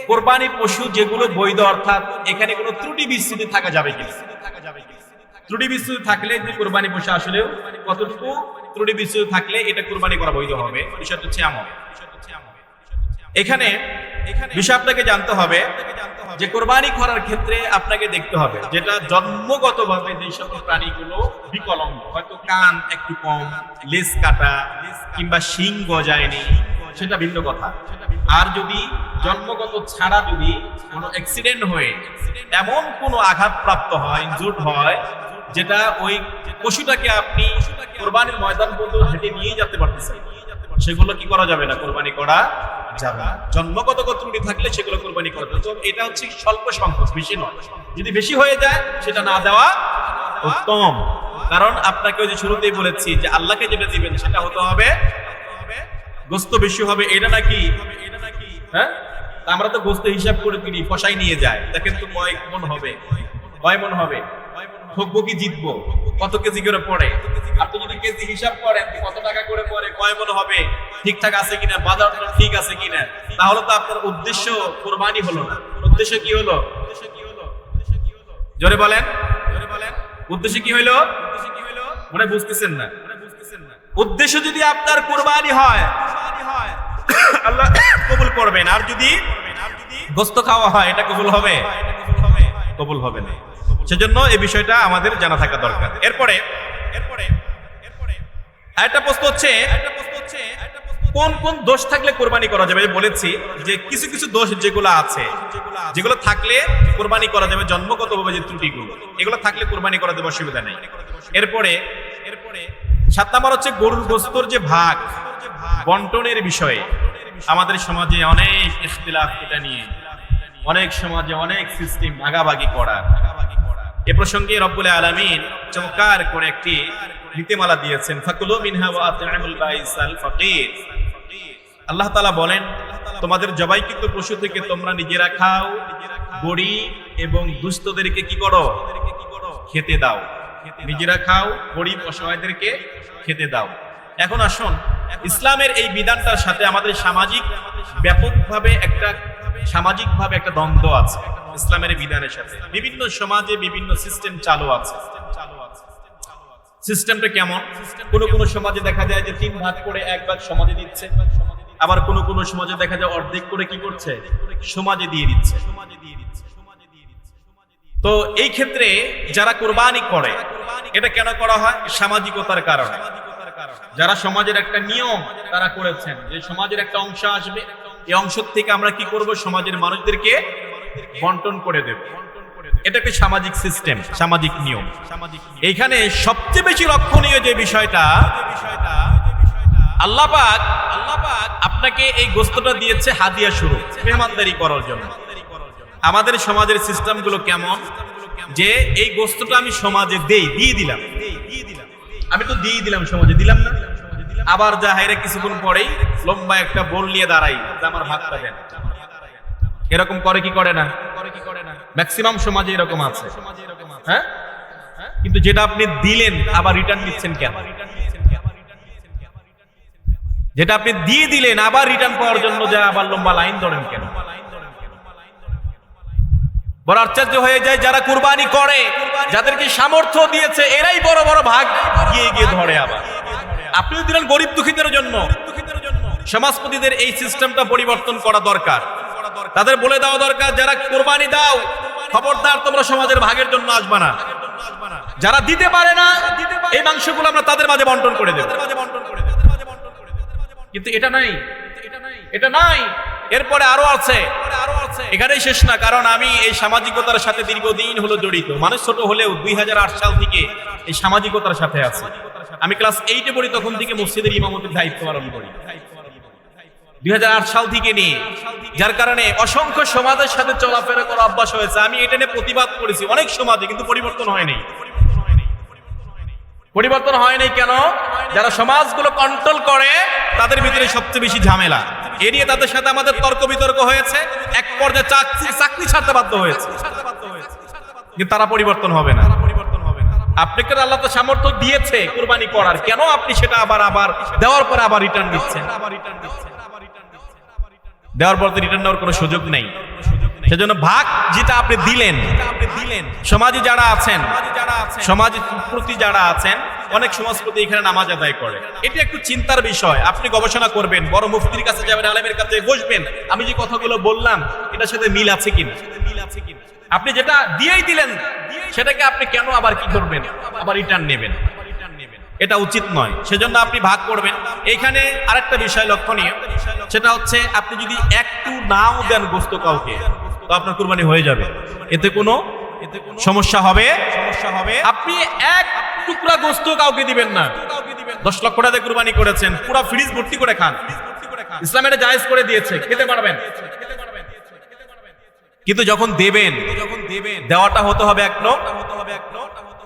কোরবানির পশু যেগুলো বৈধ, অর্থাৎ এখানে কোনো ত্রুটি বিচ্যুতি থাকা যাবে কিনা? ত্রুটি বিচ্যুতি থাকলে যে কোরবানি পশু আসলে কতটুকু ত্রুটি বিচ্যুতি থাকলে এটা কোরবানি করা বৈধ হবে, বিষয়টা হচ্ছে এমন। এখানে বিষয় আপনাকে জানতে হবে যে কোরবানি করার ক্ষেত্রে আপনাকে দেখতে হবে যেটা জন্মগতভাবে যে সকল প্রাণীগুলো বিকলাঙ্গ, হয়তো কান একটু কম, লেজ কাটা কিংবা শিং গজায়নি, সেটা ভিন্ন কথা। আর যদি জন্মগত ছাড়া যদি কোনো অ্যাক্সিডেন্ট হয়ে এমন কোনো আঘাতপ্রাপ্ত হয়, ইনজুর্ড হয়, যেটা ওই পশুটাকে আপনি কোরবানির ময়দান পর্যন্ত হেঁটে নিয়ে যেতে পারতেছেন, সেগুলো কি করা যাবে না, কোরবানি করা যাবে না। জন্মগত ত্রুটি থাকলে সেগুলো কোরবানি করা যাবে। তো এটা হচ্ছে স্বল্প সংখ্যক, বেশি নয়। যদি বেশি হয়ে যায় সেটা না দেওয়া উত্তম, কারণ আপনাকে ওই যে শুরুতেই বলেছি যে আল্লাহকে যেটা দিবেন সেটা হতে হবে গোস্ত বেশি হবে, এটা নাকি হ্যাঁ, আমরা তো গোস্ত হিসাব করে কিনি, ফসাই নিয়ে যায়, দেখেন তো কয় মন হবে, কয় মন হবে, ঠকবো কি জিতবো, কত কেজি করে পড়ে। আপনি যদি কেজি হিসাব করেন কত টাকা করে পড়ে, কয় মন হবে, ঠিকঠাক আছে কিনা, বাজারটা ঠিক আছে কিনা, তাহলে তো আপনার উদ্দেশ্য কোরবানি হলো না। উদ্দেশ্য কি হলো? জোরে বলেন, উদ্দেশ্য কি হইলো? মনে বুঝতেছেন না? উদ্দেশ্য যদি আপনার কোরবানি হয় আল্লাহ কবুল করবেন, আর যদি গোস্ত খাওয়া হয় এটা কবুল হবে? কবুল হবে না। সেজন্য এই বিষয়টা আমাদের জানা থাকা দরকার। এরপরে আরেকটা প্রশ্ন হচ্ছে কোন কোন দোষ থাকলে কোরবানি করা যাবে। বলেছি যে কিছু কিছু দোষ যেগুলো আছে, যেগুলো থাকলে কোরবানি করা যাবে, জন্মগতভাবে যে ত্রুটিগুলো, এগুলো থাকলে কোরবানি করা যাবে, অসুবিধা নেই। এরপরে 7 নম্বর হচ্ছে গরুর গোস্তর যে ভাগ বন্টনের বিষয়ে আমাদের সমাজে অনেক ইখতিলাফ, এটা নিয়ে অনেক সমাজে অনেক সিস্টেম ভাগাভাগি করার। এ প্রসঙ্গে রব্বুল আলামিন চমৎকার করে একটি নীতিমালা দিয়েছেন, ফাকুলু মিনহা ওয়া আত'ইমুল বাইসাল ফাকির। আল্লাহ তাআলা বলেন, তোমাদের জবাইকৃত পশু থেকে তোমরা নিজেরা খাও, গরিব এবং দুস্থদেরকে কি করো? খেতে দাও। নিজেরা খাও, গরিব অসহায়দেরকে খেতে দাও। এখন আসুন, ইসলামের এই বিধানটার সাথে আমাদের ব্যাপকভাবে একটা দ্বন্দ্ব আছে। ইসলামের বিধানের সাথে বিভিন্ন সমাজে বিভিন্ন সিস্টেম চালু আছে। সিস্টেমটা কেমন? কোন সমাজে দেখা যায় যে 3 ভাগ করে 1 ভাগ সমাজে দিচ্ছে, আবার কোন সমাজে দেখা যায় অর্ধেক করে কি করছে? সমাজে দিয়ে দিচ্ছে। তো এই ক্ষেত্রে যারা কোরবানি করে, এটা কেন করা হয়? সামাজিকতার কারণে। যারা সমাজের একটা নিয়ম তারা করেছেন যে সমাজের একটা অংশ আসবে, এই অংশ থেকে আমরা কি করব? সমাজের মানুষদেরকে বন্টন করে দেব। এটা একটা সামাজিক সিস্টেম, সামাজিক নিয়ম। এইখানে সবচেয়ে বেশি লক্ষণীয় যে বিষয়টা, আল্লাহ পাক আপনাকে এই গোস্তটা দিয়েছে হাদিয়া স্বরূপ, মেহমানদারি করার জন্য। আমাদের সমাজের সিস্টেমগুলো কেমন যে এই গোস্তটা আমি সমাজে দিয়ে দিলাম, আমি তো দিয়ে দিলাম, সমাজে দিলাম না, আবার যা হাইরে কিছুক্ষণ পরেই লম্বা একটা বোল নিয়ে দাঁড়াই যে আমার ভাগটা দেন। এরকম করে কি করে না? ম্যাক্সিমাম সমাজে এরকম আছে, হ্যাঁ। কিন্তু যেটা আপনি দিলেন আবার রিটার্ন নিচ্ছেন কেন? যেটা আপনি দিয়ে দিলেন আবার রিটার্ন পাওয়ার জন্য যা আবার লম্বা লাইন ধরেন কেন? বড় আশ্চর্য হয়ে যায়, যারা কুরবানি করে, যাদেরকে সামর্থ্য দিয়েছে, এরাই বড় বড় ভাগ গিয়ে ধরে। আবার আপনিও দিলেন গরিব দুঃখীদের জন্য। সমাজপতিদের এই সিস্টেমটা পরিবর্তন করা দরকার। তাদের বলে দেওয়া দরকার, যারা কোরবানি দাও খবরদার তোমরা সমাজের ভাগের জন্য আসবা না। যারা দিতে পারে না এই মাংসগুলো আমরা তাদের মাঝে বন্টন করে দেব। কিন্তু এটা নাই। এরপরে আরো আছে, এখানেই শেষ না। কারণ আমি এই সামাজিকতার সাথে দীর্ঘদিন হলো জড়িত। মানুষ ছোট হলেও 2008 সাল থেকে এই সামাজিকতার সাথে আছে। আমি ক্লাস 8-এ পড়ি, তখন থেকে মসজিদের ইমামতির দায়িত্ব পালন করি 2008 সাল থেকে নিয়ে। যার কারণে অসংখ্য সমাজের সাথে চলাফেরা করা অভ্যাস হয়েছে। আমি এটা নিয়ে প্রতিবাদ করেছি অনেক সমাজে, কিন্তু পরিবর্তন হয়নি। কেন? যারা সমাজগুলো কন্ট্রোল করে তাদের ভিতরে সবচেয়ে বেশি ঝামেলা। এ নিয়ে তাদের সাথে আমাদের তর্ক বিতর্ক হয়েছে, এক পর্যায়ে চাকরি ছাড়তে বাধ্য হয়েছে। কিন্তু তারা পরিবর্তন হবে না। আপনাকে আল্লাহ তো সামর্থ্য দিয়েছে কুরবানি করার, কেন আপনি সেটা আবার দেওয়ার পরে আবার রিটার্ন দিচ্ছেন? দেওয়ার পর তো রিটার্ন নেওয়ার কোনো সুযোগ নেই। সেজন্য ভাগ যেটা আপনি দিলেন, সমাজে যারা আছেন, সমাজের প্রতি যারা আছেন, অনেক সমাজপতি এখানে নামাজ আদায় করে। এটা একটু চিন্তার বিষয়। আপনি গবেষণা করবেন, বড় মুফতির কাছে যাবেন, আলেমের কাছে বসবেন, আমি যে কথাগুলো বললাম এটার সাথে মিল আছে কিনা। আপনি যেটা দিয়েই দিলেন সেটাকে আপনি কেন আবার কি করবেন, আবার রিটার্ন নেবেন, এটা উচিত নয়। সেজন্য আপনি ভাগ করবেন। এইখানে আরেকটা বিষয় লক্ষণীয়, সেটা হচ্ছে আপনি যদি একটু নাও দেন গোশত কাউকে, তো আপনার কুরবানি হয়ে যাবে, এতে কোনো সমস্যা হবে। আপনি এক টুকরা গোশত কাউকে দিবেন না। 10 লক্ষ টাকা কুরবানি করেছেন, পুরো ফ্রিজ ভর্তি করে খান, ইসলাম এটা জায়েজ করে দিয়েছে, খেতে পারবেন। কিন্তু যখন দেবেন, দেওয়াটা হতে হবে একদম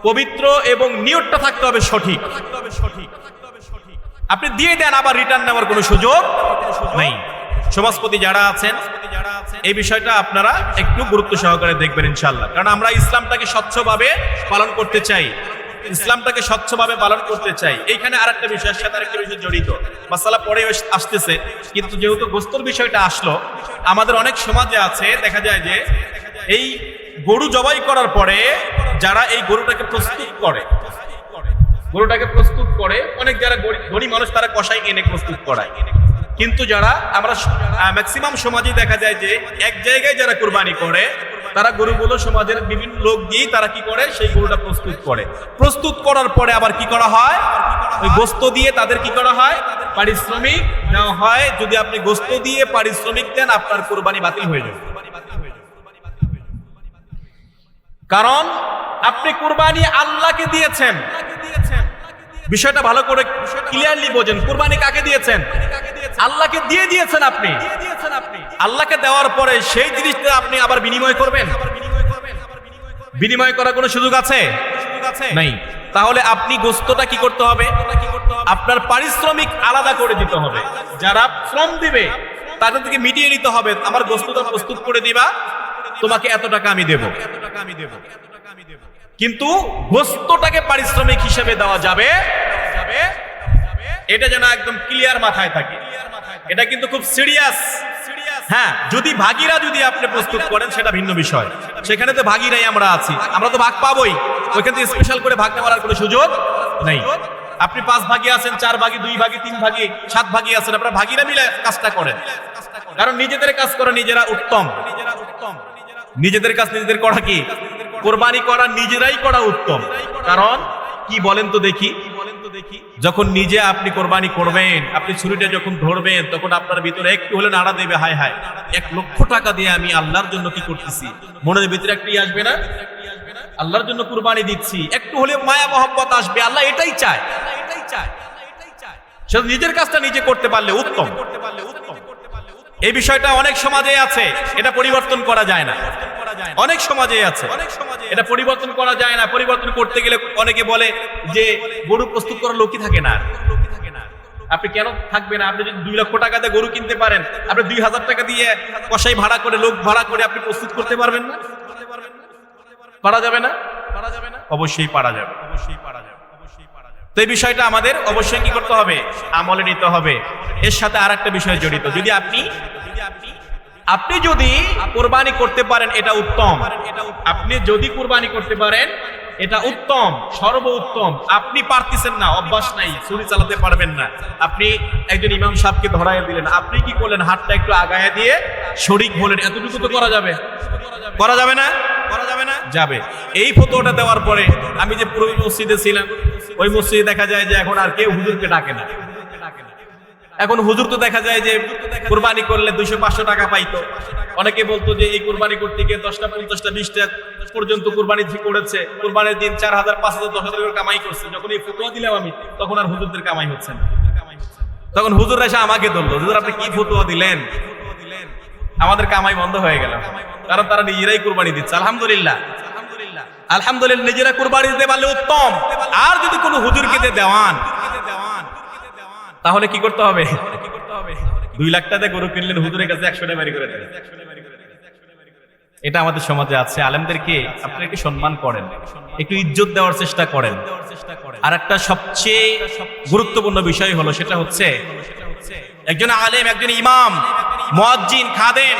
পবিত্র এবং নিয়তটা থাকতে হবে সঠিক। আপনি দিয়ে দেন, আবার রিটার্ন নেওয়ার কোনো সুযোগ নেই। সমাজপতি যারা আছেন এই বিষয়টা আপনারা একটু গুরুত্ব সহকারে দেখবেন ইনশাআল্লাহ, কারণ আমরা ইসলামটাকে স্বচ্ছভাবে পালন করতে চাই, ইসলামটাকে স্বচ্ছভাবে পালন করতে চাই। এইখানে আরেকটা বিষয়ের সাথে আরেকটা বিষয় জড়িত, মাসালা পরে আসতেছে, কিন্তু যেহেতু গোস্তর বিষয়টা আসলো, আমাদের অনেক সমাজে আছে, দেখা যায় যে এই গরু জবাই করার পরে যারা এই গরুটাকে প্রস্তুত করে অনেক যারা ধনী মানুষ তারা কষাই এনে প্রস্তুত করায়। কিন্তু যারা আমরা ম্যাক্সিমাম সমাজে দেখা যায় যে এক জায়গায় যারা কুরবানি করে, তারা গরুগুলো সমাজের বিভিন্ন লোক দিয়ে তারা কি করে, সেই গরুটা প্রস্তুত করার পরে আবার কি করা হয়, ওই গোশত দিয়ে তাদের কি করা হয়, পারিশ্রমিক দেওয়া হয়। যদি আপনি গোশত দিয়ে পারিশ্রমিক দেন, আপনার কুরবানি বাতিল হয়ে যাবে। কারণ আপনি কুরবানি আল্লাহকে দিয়েছেন। বিষয়টা ভালো করে ক্লিয়ারলি বোঝেন, কুরবানি কাকে দিয়েছেন? আল্লাহকে দিয়ে দিয়েছেন। আপনি আল্লাহকে দেওয়ার পরে সেই জিনিসটা আপনি আবার বিনিময় করবেন? বিনিময় করার কোনো সুযোগ আছে? নাই। তাহলে আপনি গোশতটা কি করতে হবে, আপনার পারিশ্রমিক আলাদা করে দিতে হবে। যারা শ্রম দিবে তাদের থেকে মিটিয়ে নিতে হবে, আমার গোশতটা প্রস্তুত করে দিবা, তোমাকে এত টাকা আমি দেব। কিন্তু গোশতটাকে পারিশ্রমিক হিসেবে দেওয়া যাবে, এটা যেন একদম ক্লিয়ার মাথায় থাকে। এটা কিন্তু খুব সিরিয়াস। হ্যাঁ, যদি ভাগীরা যদি আপনি প্রস্তুত করেন সেটা ভিন্ন বিষয়, সেখানে তো ভাগীরাই আমরা আছি, আমরা তো ভাগ পাবোই, ওইখান থেকে স্পেশাল করে ভাগ নেওয়ার কোনো সুযোগ নেই। আপনি 5 ভাগী আছেন, 4 ভাগী, 2 ভাগী, 3 ভাগী, 7 ভাগী আছেন, আপনারা ভাগীরা মিলে কাজটা করেন। কারণ নিজেদের কাজ করা নিজেরা উত্তম। নিজেদের কাজ নিজেদের করা কি, কোরবানি করা নিজেরাই করা উত্তম। কারণ কি বলেন তো দেখি, যখন নিজে আপনি কোরবানি করবেন, আপনি ছুরিটা যখন ধরবেন, তখন আপনার ভিতরে একটু হলে নাড়া দেবে, হায় হায় 1 লক্ষ টাকা দিয়ে আমি আল্লাহর জন্য কি করতেছি, মনের ভিতরে একটু আসবে না, আল্লাহর জন্য কুরবানি দিচ্ছি, একটু হলে মায়া মহব্বত আসবে। আল্লাহ এটাই চায়। সে নিজের কাজটা নিজে করতে পারলে উত্তম। এই বিষয়টা অনেক সমাজে আছে, এটা পরিবর্তন করা যায় না। অনেক সমাজে আছে, এটা পরিবর্তন করা যায় না। পরিবর্তন করতে গেলে অনেকে বলে যে গরু প্রস্তুত করার লোকই থাকে না। আপনি কেন থাকবে না? আপনি যদি 2 লক্ষ টাকা দিয়ে গরু কিনতে পারেন, আপনি 2000 টাকা দিয়ে কসাই ভাড়া করে, লোক ভাড়া করে আপনি প্রস্তুত করতে পারবেন না? পারা যাবে না? অবশ্যই পারা যাবে। তো এই বিষয়টা আমাদের অবশ্যই কি করতে হবে, আমলে নিতে হবে। এর সাথে আরেকটা বিষয় জড়িত, যদি আপনি যদি কুরবানি করতে পারেন এটা উত্তম। আপনি যদি কুরবানি করতে পারেন এটা উত্তম, সর্বোত্তম। আপনি পারতেছেন না, অভ্যাস নাই, ছুরি চালাতে পারবেন না, আপনি একজন ইমাম সাহেবকে ধরাইয়া দিলেন, আপনি কি করলেন, হাতটা একটু আগায়া দিয়ে শরীক বলেন, এতটুকু তো করা যাবে? করা যাবে না? যাবে। এই ফতোয়াটা দেওয়ার পরে আমি যে পুরো মসজিদে ছিলাম, ওই মসজিদে দেখা যায় যে এখন আর কেউ হুজুরকে ডাকে না। এখন হুজুর তো দেখা যায় যে কুরবানি করলে 200-500 টাকা পাইতো। অনেকে বলতো যে এই কুরবানি করতে গিয়ে 10টা 50টা 20টা পর্যন্ত কুরবানি করেছে, কুরবানির দিন 4000 5000 10,000 করে কামাই করছে। যখন এই ফতোয়া দিলাম আমি, তখন আর হুজুরদের কামাই হচ্ছে না। তখন হুজুর এসে আমাকে ধরলো, হুজুর আপনি কি ফতোয়া দিলেন? আমাদের কামাই বন্ধ হয়ে গেল, কারণ তারা নিজেরাই কুরবানি দিচ্ছে। আলহামদুলিল্লাহ, নিজেরা কুরবানি দিতে পারলে উত্তম। আর যদি কোনো হুজুরকে দিয়ে দেওয়ান, তাহলে কি করতে হবে? 2 লাখ টাকা গরু কিনলেন, হুজুরের কাছে 100 টাকা বাড়ি করে দেন। এটা আমাদের সমাজে আছে। আলেমদেরকে আপনারা একটু সম্মান করেন, একটু ইজ্জত দেওয়ার চেষ্টা করেন। আর একটা সবচেয়ে গুরুত্বপূর্ণ বিষয় হলো, সেটা হচ্ছে একজন আলেম, একজন ইমাম, মুয়াজ্জিন, খাদেম,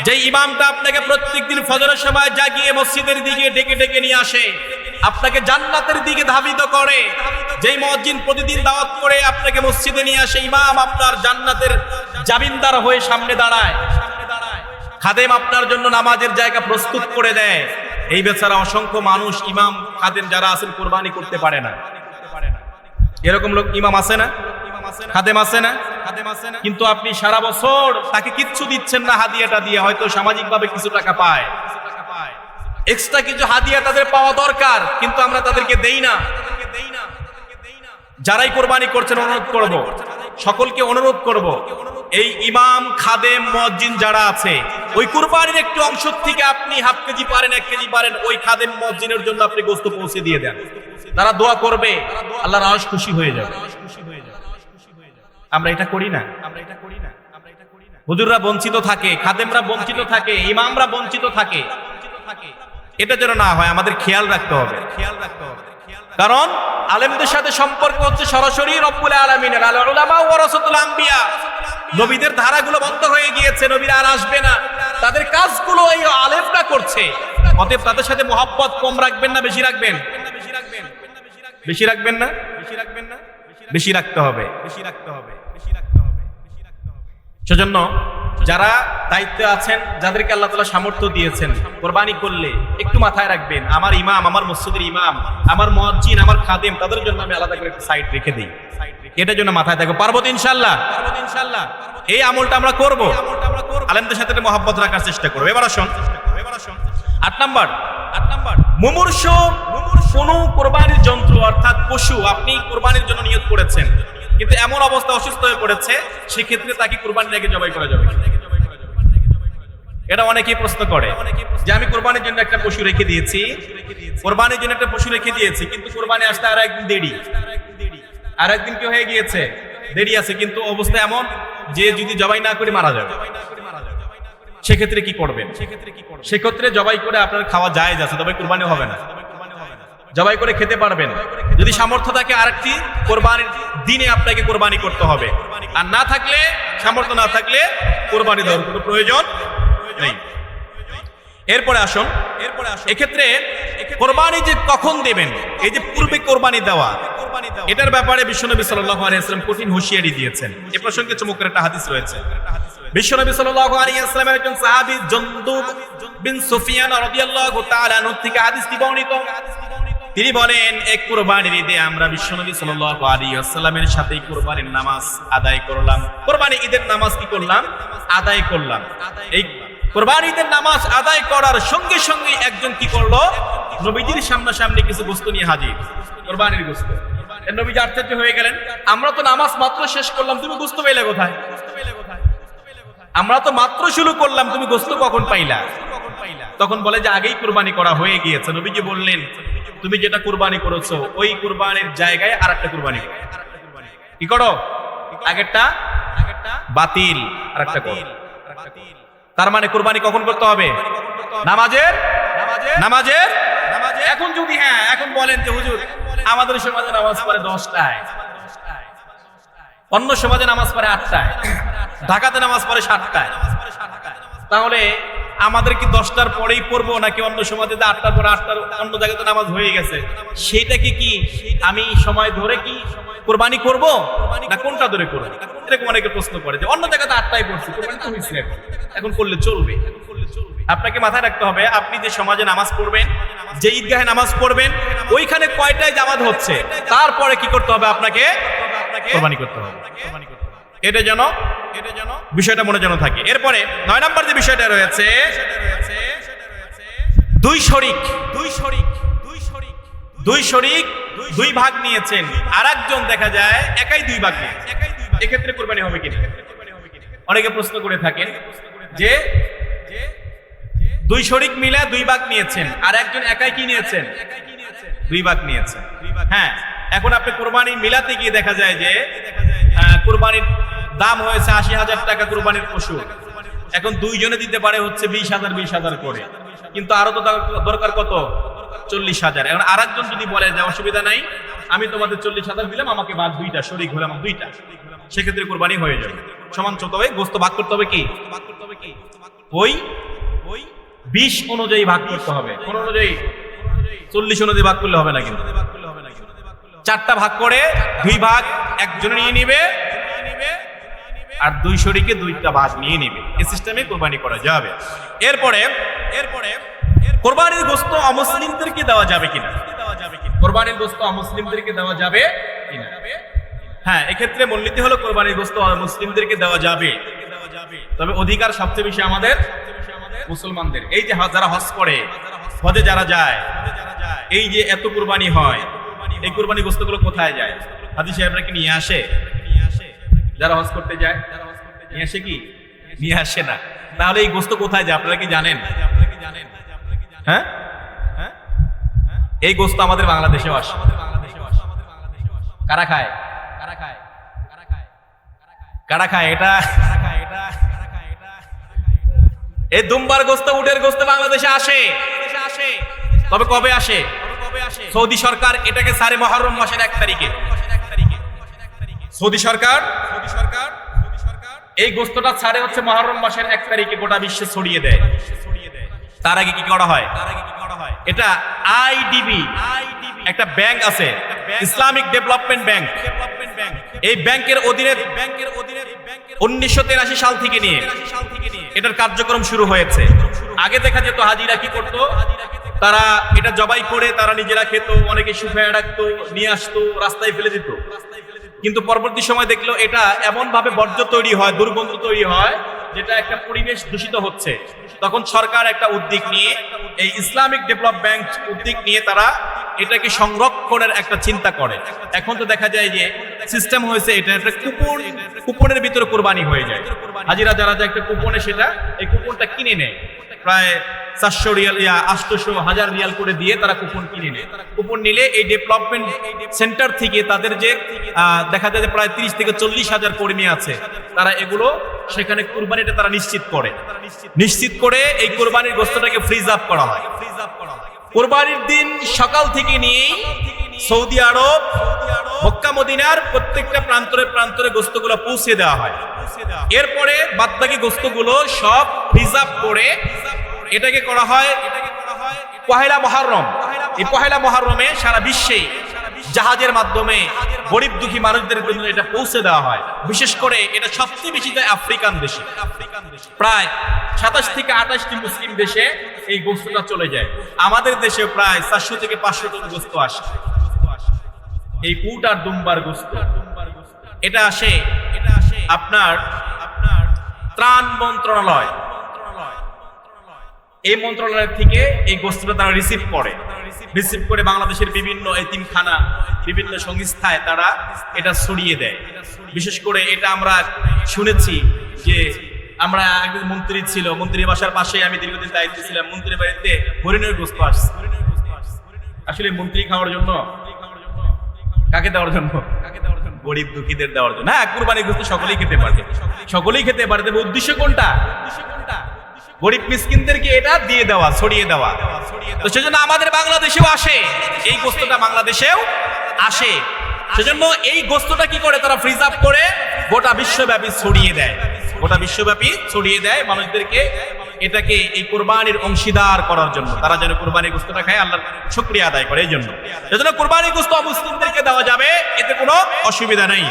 যে ইমামটা আপনাকে প্রত্যেকদিন ফজরের সময় জাগিয়ে মসজিদের দিকে ডেকে ডেকে নিয়ে আসে, আপনাকে জান্নাতের দিকে ধাবিত করে, যেই মুয়াজ্জিন প্রতিদিন দাওয়াত করে আপনাকে মসজিদে নিয়ে আসে, ইমাম আপনার জান্নাতের জামিনদার হয়ে সামনে দাঁড়ায়, খাদেম আপনার জন্য নামাজের জায়গা প্রস্তুত করে দেয়, এই বেচারা অসংখ্য মানুষ ইমাম খাদেম যারা আছেন কুরবানি করতে পারে না। এরকম লোক ইমাম আছে না, খাদেম আছে না, কিন্তু আপনি সারা বছর তাকে কিচ্ছু দিচ্ছেন না, হাদিয়াটা দিয়ে হয়তো সামাজিকভাবে কিছু টাকা পায়, এক্সট্রা কিছু হাদিয়া তাদের পাওয়া দরকার, কিন্তু আমরা তাদেরকে দেই না। যারাই কোরবানি করছেন অনুরোধ করব, সকলকে অনুরোধ করব, এই ইমাম খাদেম মুয়াজ্জিন যারা আছে ওই কুরবানির একটু অংশ থেকে আপনি হাফ কেজি পারেন, 1 কেজি পারেন, ওই খাদেম মুয়াজ্জিনের জন্য আপনি গোশত পৌঁছে দিয়ে দেন, তারা দোয়া করবে, আল্লাহর আরশ খুশি হয়ে যাবে। আমরা এটা করি না। হুজুররা বঞ্চিত থাকে, খাদেমরা বঞ্চিত থাকে, ইমামরা বঞ্চিত থাকে, এটা যেন না হয় আমাদের খেয়াল রাখতে হবে। কারণ আলেমদের সাথে সম্পর্ক হচ্ছে সরাসরি রব্বুল আলামিনের, আল উলামা ওয়ারাসাতুল আম্বিয়া। নবীদের ধারাগুলো বন্ধ হয়ে গিয়েছে, নবীরা আর আসবে না, তাদের কাজগুলো এই আলেমরা করছে। অতএব তাদের সাথে মহব্বত কম রাখবেন না বেশি রাখবেন? বেশি রাখবেন না? বেশি রাখতে হবে। সেজন্য যারা দায়িত্বে আছেন, যাদেরকে আল্লাহ তাআলা সামর্থ্য দিয়েছেন, কোরবানি করলে একটু মাথায় রাখবেন, আমার ইমাম, আমার মসজিদের ইমাম, আমার মুয়াজ্জিন, আমার খাদেম, তাদের জন্য আমি আলাদা করে একটা সাইড রেখে দিই। এটার জন্য মাথায় থাকবো। পারবো তো ইনশাআল্লাহ? এই আমলটা আমরা করব, আলেমদের সাথে মহব্বত রাখার চেষ্টা করবো। এবার আসুন 8 নাম্বার, মুমূর্ষ কোনো কোরবানির যন্ত্র অর্থাৎ পশু আপনি কোরবানির জন্য নিয়ত করেছেন, কিন্তু এমন অবস্থা অসুস্থ হয়ে পড়েছে, সেক্ষেত্রে তাকে কোরবানির আগে জবাই করা যাবে? এটা অনেকেই প্রশ্ন করে যে আমি কোরবানির জন্য একটা পশু রেখে দিয়েছি, কিন্তু কোরবানি আসতে আর একদিন দেরি, আর একদিন কি হয়ে গিয়েছে, দেরি আছে, কিন্তু অবস্থা এমন যে যদি জবাই না করে মারা যাবে, সেক্ষেত্রে কি করবেন? সেক্ষেত্রে জবাই করে আপনার খাওয়া জায়েজ আছে, তবে কোরবানি হবে না। জবাই করে খেতে পারবেন, যদি সামর্থ্য থাকে আরেকটি কোরবানির দিনে আপনাকে কোরবানি করতে হবে, আর না থাকলে, সামর্থ্য না থাকলে কোরবানি দেওয়ার কোনো প্রয়োজন নেই। এরপরে আসুন, এক্ষেত্রে কোরবানি যে কখন দেবেন, এই যে পূর্বে কোরবানি দেওয়া, এটার ব্যাপারে বিশ্বনবী সাল্লাল্লাহু আলাইহি ওয়াসাল্লাম কঠিন হুঁশিয়ারি দিয়েছেন। এ প্রসঙ্গে চমৎকার একটা হাদিস রয়েছে। বিশ্বনবী সাল্লাল্লাহু আলাইহি ওয়াসাল্লামের একজন সাহাবী জুনদুব বিন সুফিয়ান রাদিয়াল্লাহু তাআলা আনহু থেকে হাদিসটি বর্ণিত। তিনি বলেন, এক কুরবানির ঈদে আমরা বিশ্বনবী সাল্লাল্লাহু আলাইহি ওয়াসাল্লামের সাথে কুরবানির নামাজ আদায় করলাম। কুরবানি ঈদের নামাজ কি করলাম? আদায় করলাম। এই কুরবানি ঈদের নামাজ আদায় করার সঙ্গে সঙ্গে একজন কি করলো? নবীজির সামনাসামনি কিছু গোশত নিয়ে হাজির, কুরবানির গোশত। নবীজি আশ্চর্য হয়ে গেলেন, আমরা তো নামাজ মাত্র শেষ করলাম, তুমি গোশত পাইলে কোথায়? আমরা তো মাত্র শুরু করলাম, তুমি গোশত কখন পাইলা? তখন বলে যে আগেই কুরবানি করা হয়ে গিয়েছে। নবীজি বললেন, তুমি যেটা কুরবানি করেছো ওই কুরবানির জায়গায় আরেকটা কুরবানি কি করো, আগেরটা বাতিল, আরেকটা করো। তার মানে কুরবানি কখন করতে হবে? নামাজের। এখন যদি এখন বলেন যে হুজুর আমাদের সমাজে নামাজ পড়ে 10টায়, অন্য সমাজে নামাজ পড়ে 8টায়, ঢাকাতে নামাজ পড়ে 7টায়, তাহলে আমাদের কি 10টার পরেই পড়বো, নাকি অন্য সমাজে 8টার পরে 8টার অন্য জায়গায় তো নামাজ হয়ে গেছে, সেইটাকে কি আমি সময় ধরে কি কুরবানি করব, না কোনটা ধরে করব? এরকম অনেকে প্রশ্ন করে যে অন্য জায়গাতে 8টায় পড়ছি, কুরবানি তো হয়েছে, এখন করলে চলবে। আপনাকে মাথায় রাখতে হবে, আপনি যে সমাজে নামাজ পড়বেন, যে ঈদগাহে নামাজ পড়বেন, ওইখানে কয়টায় জামাত হচ্ছে, তারপরে কি করতে হবে? আপনাকে কুরবানি করতে হবে। এটা যেন বিষয়টা মনে যেন থাকে। এরপরে 9 নম্বর যে বিষয়টা রয়েছে, দুই শরিক দুই ভাগ নিয়েছেন, আর একজন দেখা যায় একাই 2 ভাগ নিয়েছে, এক্ষেত্রে কুরবানি হবে কিনা? অনেকে প্রশ্ন করে থাকেন যে 2 শরিক মিলে 2 ভাগ নিয়েছেন, আর একজন একাই কি নিয়েছেন? 2 ভাগ নিয়েছেন। হ্যাঁ, এখন আপনি কুরবানি মিলাতে গিয়ে দেখা যায় যে কুরবানির দাম হয়েছে 80,000 টাকা কুরবানির পশু, এখন 2 জনে দিতে পারে হচ্ছে 20,000 করে, কিন্তু আরো তো দরকার কত? 40,000। এখন আরেকজন যদি বলে যে অসুবিধা নাই, আমি তোমাদের 40,000 দিলাম, আমাকে ভাগ 2টা, শরিক হলাম 2টা, সেক্ষেত্রে কুরবানি হয়ে যাবে। সমান চলতে হবে, গোশত ভাগ করতে হবে কি? ওই 20 অনুযায়ী ভাগ করতে হবে। কোন অনুযায়ী? 40 অনুযায়ী ভাগ করলে হবে না, কিন্তু 4টা ভাগ করে 2 ভাগ একজনে নিয়ে নিবে, আর 2 শরীকে 2টা ভাগ নিয়ে নিবে। এই সিস্টেমে কুরবানি করা যাবে। এরপরে কুরবানির গোশত অমুসলিমদেরকে দেওয়া যাবে কিনা? কুরবানির গোশত অমুসলিমদেরকে দেওয়া যাবে কিনা? হ্যাঁ, এক্ষেত্রে মূলনীতি হলো কুরবানির গোশত মুসলিমদেরকে দেওয়া যাবে, তবে অধিকার সবচেয়ে বেশি আমাদের মুসলমানদের। এই যে যারা হজ করে, হজে যারা যায়, এই যে এত কুরবানি হয়, এই কুরবানি গোশতগুলো কোথায় যায়? হাজী সাহেবরা কি নিয়ে আসে? যারা হজ করতে যায় নিয়ে আসে কি? নিয়ে আসে না। তাহলে এই গোশত কোথায় যায় আপনারা কি জানেন? হ্যাঁ, এই গোশত আমাদের বাংলাদেশেও আসে। কারা খায়? কারা খায় এটা? এই দুম্বার গোশত, উটের গোশত বাংলাদেশে আসে, তবে কবে আসে? সৌদি সরকার এটাকে সারে মুহররম মাসের 1 তারিখে, সৌদি সরকার এই গোশতটা ছাড়ে হচ্ছে মুহররম মাসের 1 তারিখে গোটা বিশ্বে ছড়িয়ে দেয়। তার আগে কি করা হয়? এটা আইডিবি একটা ব্যাংক আছে, ইসলামিক ডেভেলপমেন্ট ব্যাংক। এই ব্যাংকের অধীনে 1983 সাল থেকে নিয়ে এটার কার্যক্রম শুরু হয়েছে। আগে দেখা যেত হাজিরা কি করত, তারা এটা জবাই করে তারা নিজেরা খেত, অনেকে শুকায় রাখতো, নিয়ে আসতো, রাস্তায় ফেলে দিত। কিন্তু পরবর্তী সময় দেখলো এটা এমন ভাবে বর্জ্য তৈরি হয়, দুর্গন্ধ তৈরি হয়, যেটা একটা পরিবেশ দূষিত হচ্ছে। তখন সরকার একটা উদ্যোগ নিয়ে, এই ইসলামিক ডেভেলপ ব্যাংক উদ্যোগ নিয়ে তারা এটাকে সংরক্ষণের একটা চিন্তা করে। এখন তো দেখা যায় যে সিস্টেম হয়েছে এটা একটা কুপনের ভিতরে কুরবানি হয়ে যায়। হাজিরা যারা যায় একটা কুপনে, সেটা এই কুপনটা কিনে নেয়, প্রায় 400 রিয়াল 800 1000 রিয়াল করে দিয়ে তারা কুপন কিনে নেয়। কুপন নিলে এই ডেভেলপমেন্ট সেন্টার থেকে তাদের যে দেখা যায় যে প্রায় 30 থেকে 40 হাজার কর্মী আছে, তারা এগুলো সেখানে কুরবানিটা তারা নিশ্চিত করে এই কুরবানির গোশতটাকে ফ্রিজ আপ করা হয়। কুরবানির দিন সকাল থেকে নিয়ে সৌদি আরব, মক্কা মদিনার প্রত্যেকটা প্রান্তরে গোশতগুলো পৌঁছে দেওয়া হয়। এরপরে বাদবাকি গোশতগুলো সব ফ্রিজ আপ করে এটাকে করা হয় পহেলা মুহররম। এই পহেলা মুহররমে সারা বিশ্বে জাহাজের মাধ্যমে গরিব দুঃখী মানুষদের জন্য এটা পৌঁছে দেওয়া হয়। বিশেষ করে এটা সবচেয়ে বেশি যায় আফ্রিকান দেশে, প্রায় 27 থেকে 28টি মুসলিম দেশে এই গোশতটা চলে যায়। আমাদের দেশে প্রায় 400 থেকে 500 টন গোশত আসে। এই উট আর দুম্বার গোশত এটা আসে আপনার ত্রাণ মন্ত্রণালয়, এই মন্ত্রণালয় থেকে এই গোশতটা তারা রিসিভ করে বাংলাদেশের বিভিন্ন এতিমখানা, বিভিন্ন সংস্থায় তারা এটা ছড়িয়ে দেয়। বিশেষ করে এটা আমরা শুনেছি যে আমরা একজন মন্ত্রী ছিল, মন্ত্রী বাসার পাশে আমি দীর্ঘদিন দায়িত্ব ছিলাম, মন্ত্রীর বাড়িতে হরিণের গোশত আসছে। আসলে মন্ত্রী খাওয়ার জন্য, কাকে দেওয়ার জন্য? গরিব দুঃখীদের দেওয়ার জন্য। হ্যাঁ, কুরবানির গোশত সকলেই খেতে পারে, তবে উদ্দেশ্য কোনটা? গরিব মিসকিনদেরকে এটা দিয়ে দেওয়া, ছড়িয়ে দেওয়া। তো সেজন্য আমাদের বাংলাদেশেও আসে, এই গোশতটা বাংলাদেশেও আসে। সেজন্য এই গোশতটা কি করে তারা ফ্রিজ আপ করে গোটা বিশ্বব্যাপী ছড়িয়ে দেয় মানুষদেরকে, এটাকে এই কুরবানির অংশীদার করার জন্য, তারা যেন কুরবানির গোশতটা খায়, আল্লাহর শুকরিয়া আদায় করে। এই জন্য সেজন্য কুরবানির গোশত মুসলিমদেরকে দেওয়া যাবে, এতে কোনো অসুবিধা নেই।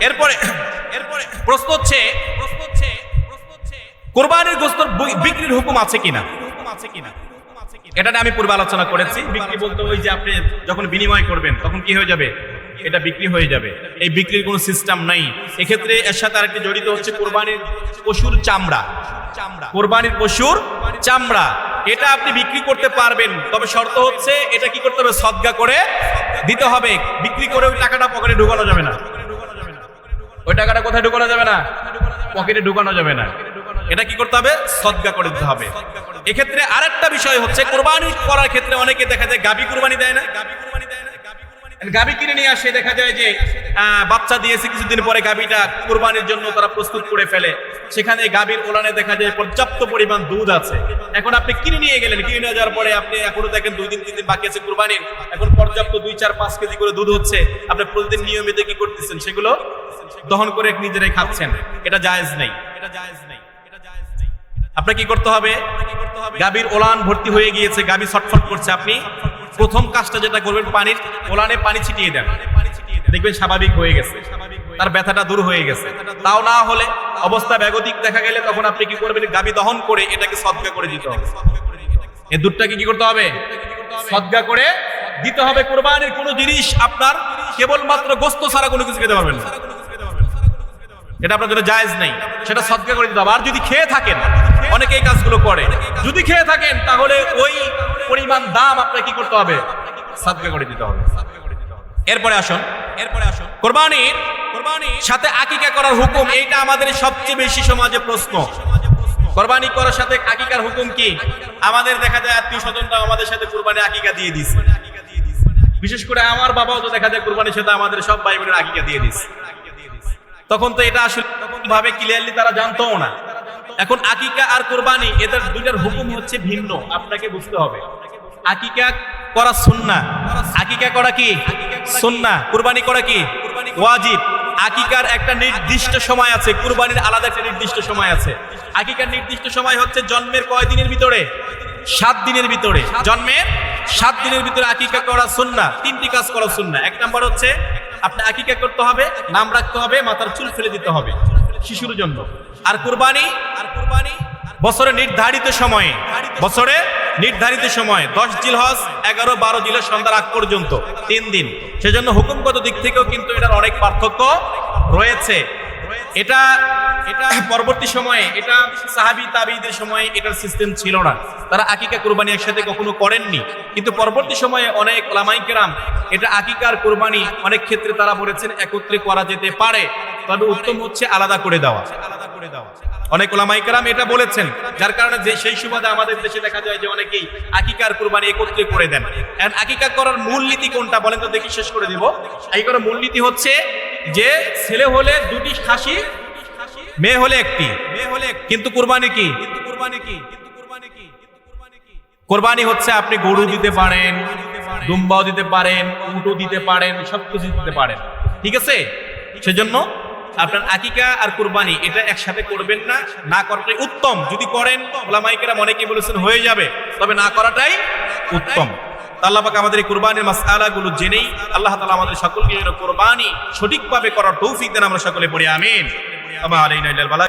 এরপরে প্রশ্ন হচ্ছে কুরবানির গোশত বিক্রির হুকুম আছে কিনা? এটা আমি পূর্বে আলোচনা করেছি। বিক্রি বলতে ওই যে আপনি যখন বিনিময় করবেন তখন কি হয়ে যাবে? এটা বিক্রি হয়ে যাবে। এই বিক্রির কোনো সিস্টেম নাই। এক্ষেত্রে এর সাথে আরেকটি জড়িত হচ্ছে কুরবানির পশুর চামড়া। এটা আপনি বিক্রি করতে পারবেন, তবে শর্ত হচ্ছে এটা কি করতে হবে? সদকা করে দিতে হবে। বিক্রি করে ওই টাকাটা পকেটে ঢুকানো যাবে না। ওই টাকাটা কোথায় ঢুকানো যাবে না? পকেটে ঢুকানো যাবে না। এটা কি করতে হবে? সদকা করে দিতে হবে। এক্ষেত্রে আরেকটা বিষয় হচ্ছে, কুরবানি করার ক্ষেত্রে অনেকে দেখা যায় গাবি কুরবানি দেয় না। গাবি কিনে নিয়ে আসে, দেখা যায় যে বাচ্চা দিয়েছে, কিছুদিন পরে গাবিটা কুরবানির জন্য তারা প্রস্তুত করে ফেলে। সেখানে গাবির ওলানে দেখা যায় পর্যাপ্ত পরিমাণ দুধ আছে। এখন আপনি কিনে নিয়ে গেলেন, কিনে নিয়ে যাওয়ার পরে আপনি এখনো দেখেন 2 দিন 3 দিন বাকি আছে কুরবানির, এখন পর্যাপ্ত 2, 4, 5 কেজি করে দুধ হচ্ছে। আপনি প্রতিদিন নিয়মিত কি করতেছেন? সেগুলো দহন করে নিজেরাই খাচ্ছেন। এটা জায়েজ নেই। আপনাকে কি করতে হবে? গাভীর ওলান ভর্তি হয়ে গিয়েছে, গাভী ছটফট করছে, আপনি প্রথম কাজটা যেটা করবেন, পানির ওলানে পানি ছিটিয়ে দেন, দেখবেন স্বাভাবিক হয়ে গেছে, তার ব্যথাটা দূর হয়ে গেছে। তাও না হলে অবস্থা বেগতিক দেখা গেলে তখন আপনি কি করবেন? গাভী দহন করে এটাকে সদকা করে দিতে হবে। এই দুধটাকে কি করতে হবে? সদকা করে দিতে হবে। কুরবানির কোনো জিনিস আপনার কেবলমাত্র গোশত ছাড়া কোনো কিছু খেতে পারবেন না, এটা আপনার জন্য জায়েজ নেই, সেটা সদকা করে দিতে হবে। আর যদি খেয়ে থাকেন, অনেকে এই কাজগুলো করে, যদি খেয়ে থাকেন তাহলে ওই পরিমাণ দাম আপনাকে কি করতে হবে? সদকা করে দিতে হবে। এরপরে আসুন কুরবানির সাথে আকিকা করার হুকুম, এইটা আমাদের সবচেয়ে বেশি সমাজে প্রশ্ন। কুরবানি করার সাথে আকিকার হুকুম কি? আমাদের দেখা যায় আত্মীয় স্বজনরা আমাদের সাথে কুরবানি আকিকা দিয়ে দিচ্ছে, বিশেষ করে আমার বাবাও তো দেখা যায় কুরবানির সাথে আমাদের সব ভাই বোনের আকিকা দিয়ে দিচ্ছে। তখন তো এটা আসলে ভাবে ক্লিয়ারলি তারা জানতোও না। এখন আকিকা আর কুরবানি এদের দুইটার হুকুম হচ্ছে ভিন্ন, আপনাকে বুঝতে হবে। আকিকা করা সুন্নাহ, আকিকা করা কি সুন্নাহ, কুরবানি করা কি ওয়াজিব। আকিকার একটা নির্দিষ্ট সময় আছে, কুরবানির আলাদা একটা নির্দিষ্ট সময় আছে। আকিকার নির্দিষ্ট সময় হচ্ছে জন্মের কয় দিনের ভিতরে? 7 দিনের ভিতরে। জন্মের 7 দিনের ভিতরে আকিকা করা সুন্নাহ। 3টি কাজ করা সুন্নাহ। এক নাম্বার হচ্ছে আপনি আকিকা করতে হবে, নাম রাখতে হবে, মাথার চুল ফেলে দিতে হবে শিশুর জন্য। আর কুরবানি বছরে নির্ধারিত সময়ে, 10 জিলহজ, 11, 12 জিলহজ সন্ধ্যার আগ পর্যন্ত 3 দিন। সেজন্য হুকুমগত দিক থেকেও কিন্তু এটার অনেক পার্থক্য রয়েছে। এটা পরবর্তী সময়ে, এটা সাহাবী তাবিঈদের সময়ে এটার সিস্টেম ছিল না, তারা আকিকা কুরবানি একসাথে কখনো করেননি। কিন্তু পরবর্তী সময়ে অনেক উলামায়ে কেরাম এটা আকিকা আর কুরবানি অনেক ক্ষেত্রে তারা বলেছেন একত্রে করা যেতে পারে, তবে উত্তম হচ্ছে আলাদা করে দেওয়া। অনেক উলামায়ে কেরাম এটা বলেছেন, যার কারণে যে সেই সুবাদে আমাদের দেশে দেখা যায় যে অনেকেই আকিকা আর কুরবানি একত্রে করে দেন। এন্ড আকিকা করার মূলনীতি কোনটা বলেন তো দেখি, শেষ করে দিব। আকিকা করার মূলনীতি হচ্ছে যে ছেলে হলে 2টি খাসি, মেয়ে হলে 1টি। কিন্তু কুরবানি কি? কুরবানি হচ্ছে আপনি গরু দিতে পারেন, দুম্বাও দিতে পারেন, উটও দিতে পারেন, সবকিছু দিতে পারেন, ঠিক আছে? সেজন্য আপনার আকিকা আর কুরবানি এটা একসাথে করবেন না, না করাটাই উত্তম। যদি করেন উলামায়ে কেরাম অনেকেই বলেছেন হয়ে যাবে, তবে না করাটাই উত্তম। আল্লাহ পাক আমাদের এই কুরবানির মাসআলাগুলো জেনেই আল্লাহ তাআলা আমাদের সকলকে যেন কুরবানি সঠিকভাবে করার তৌফিক দেন। আমরা সকলে পড়ি আমিন। আমা আলাইনা ইল্লাল বালাগ।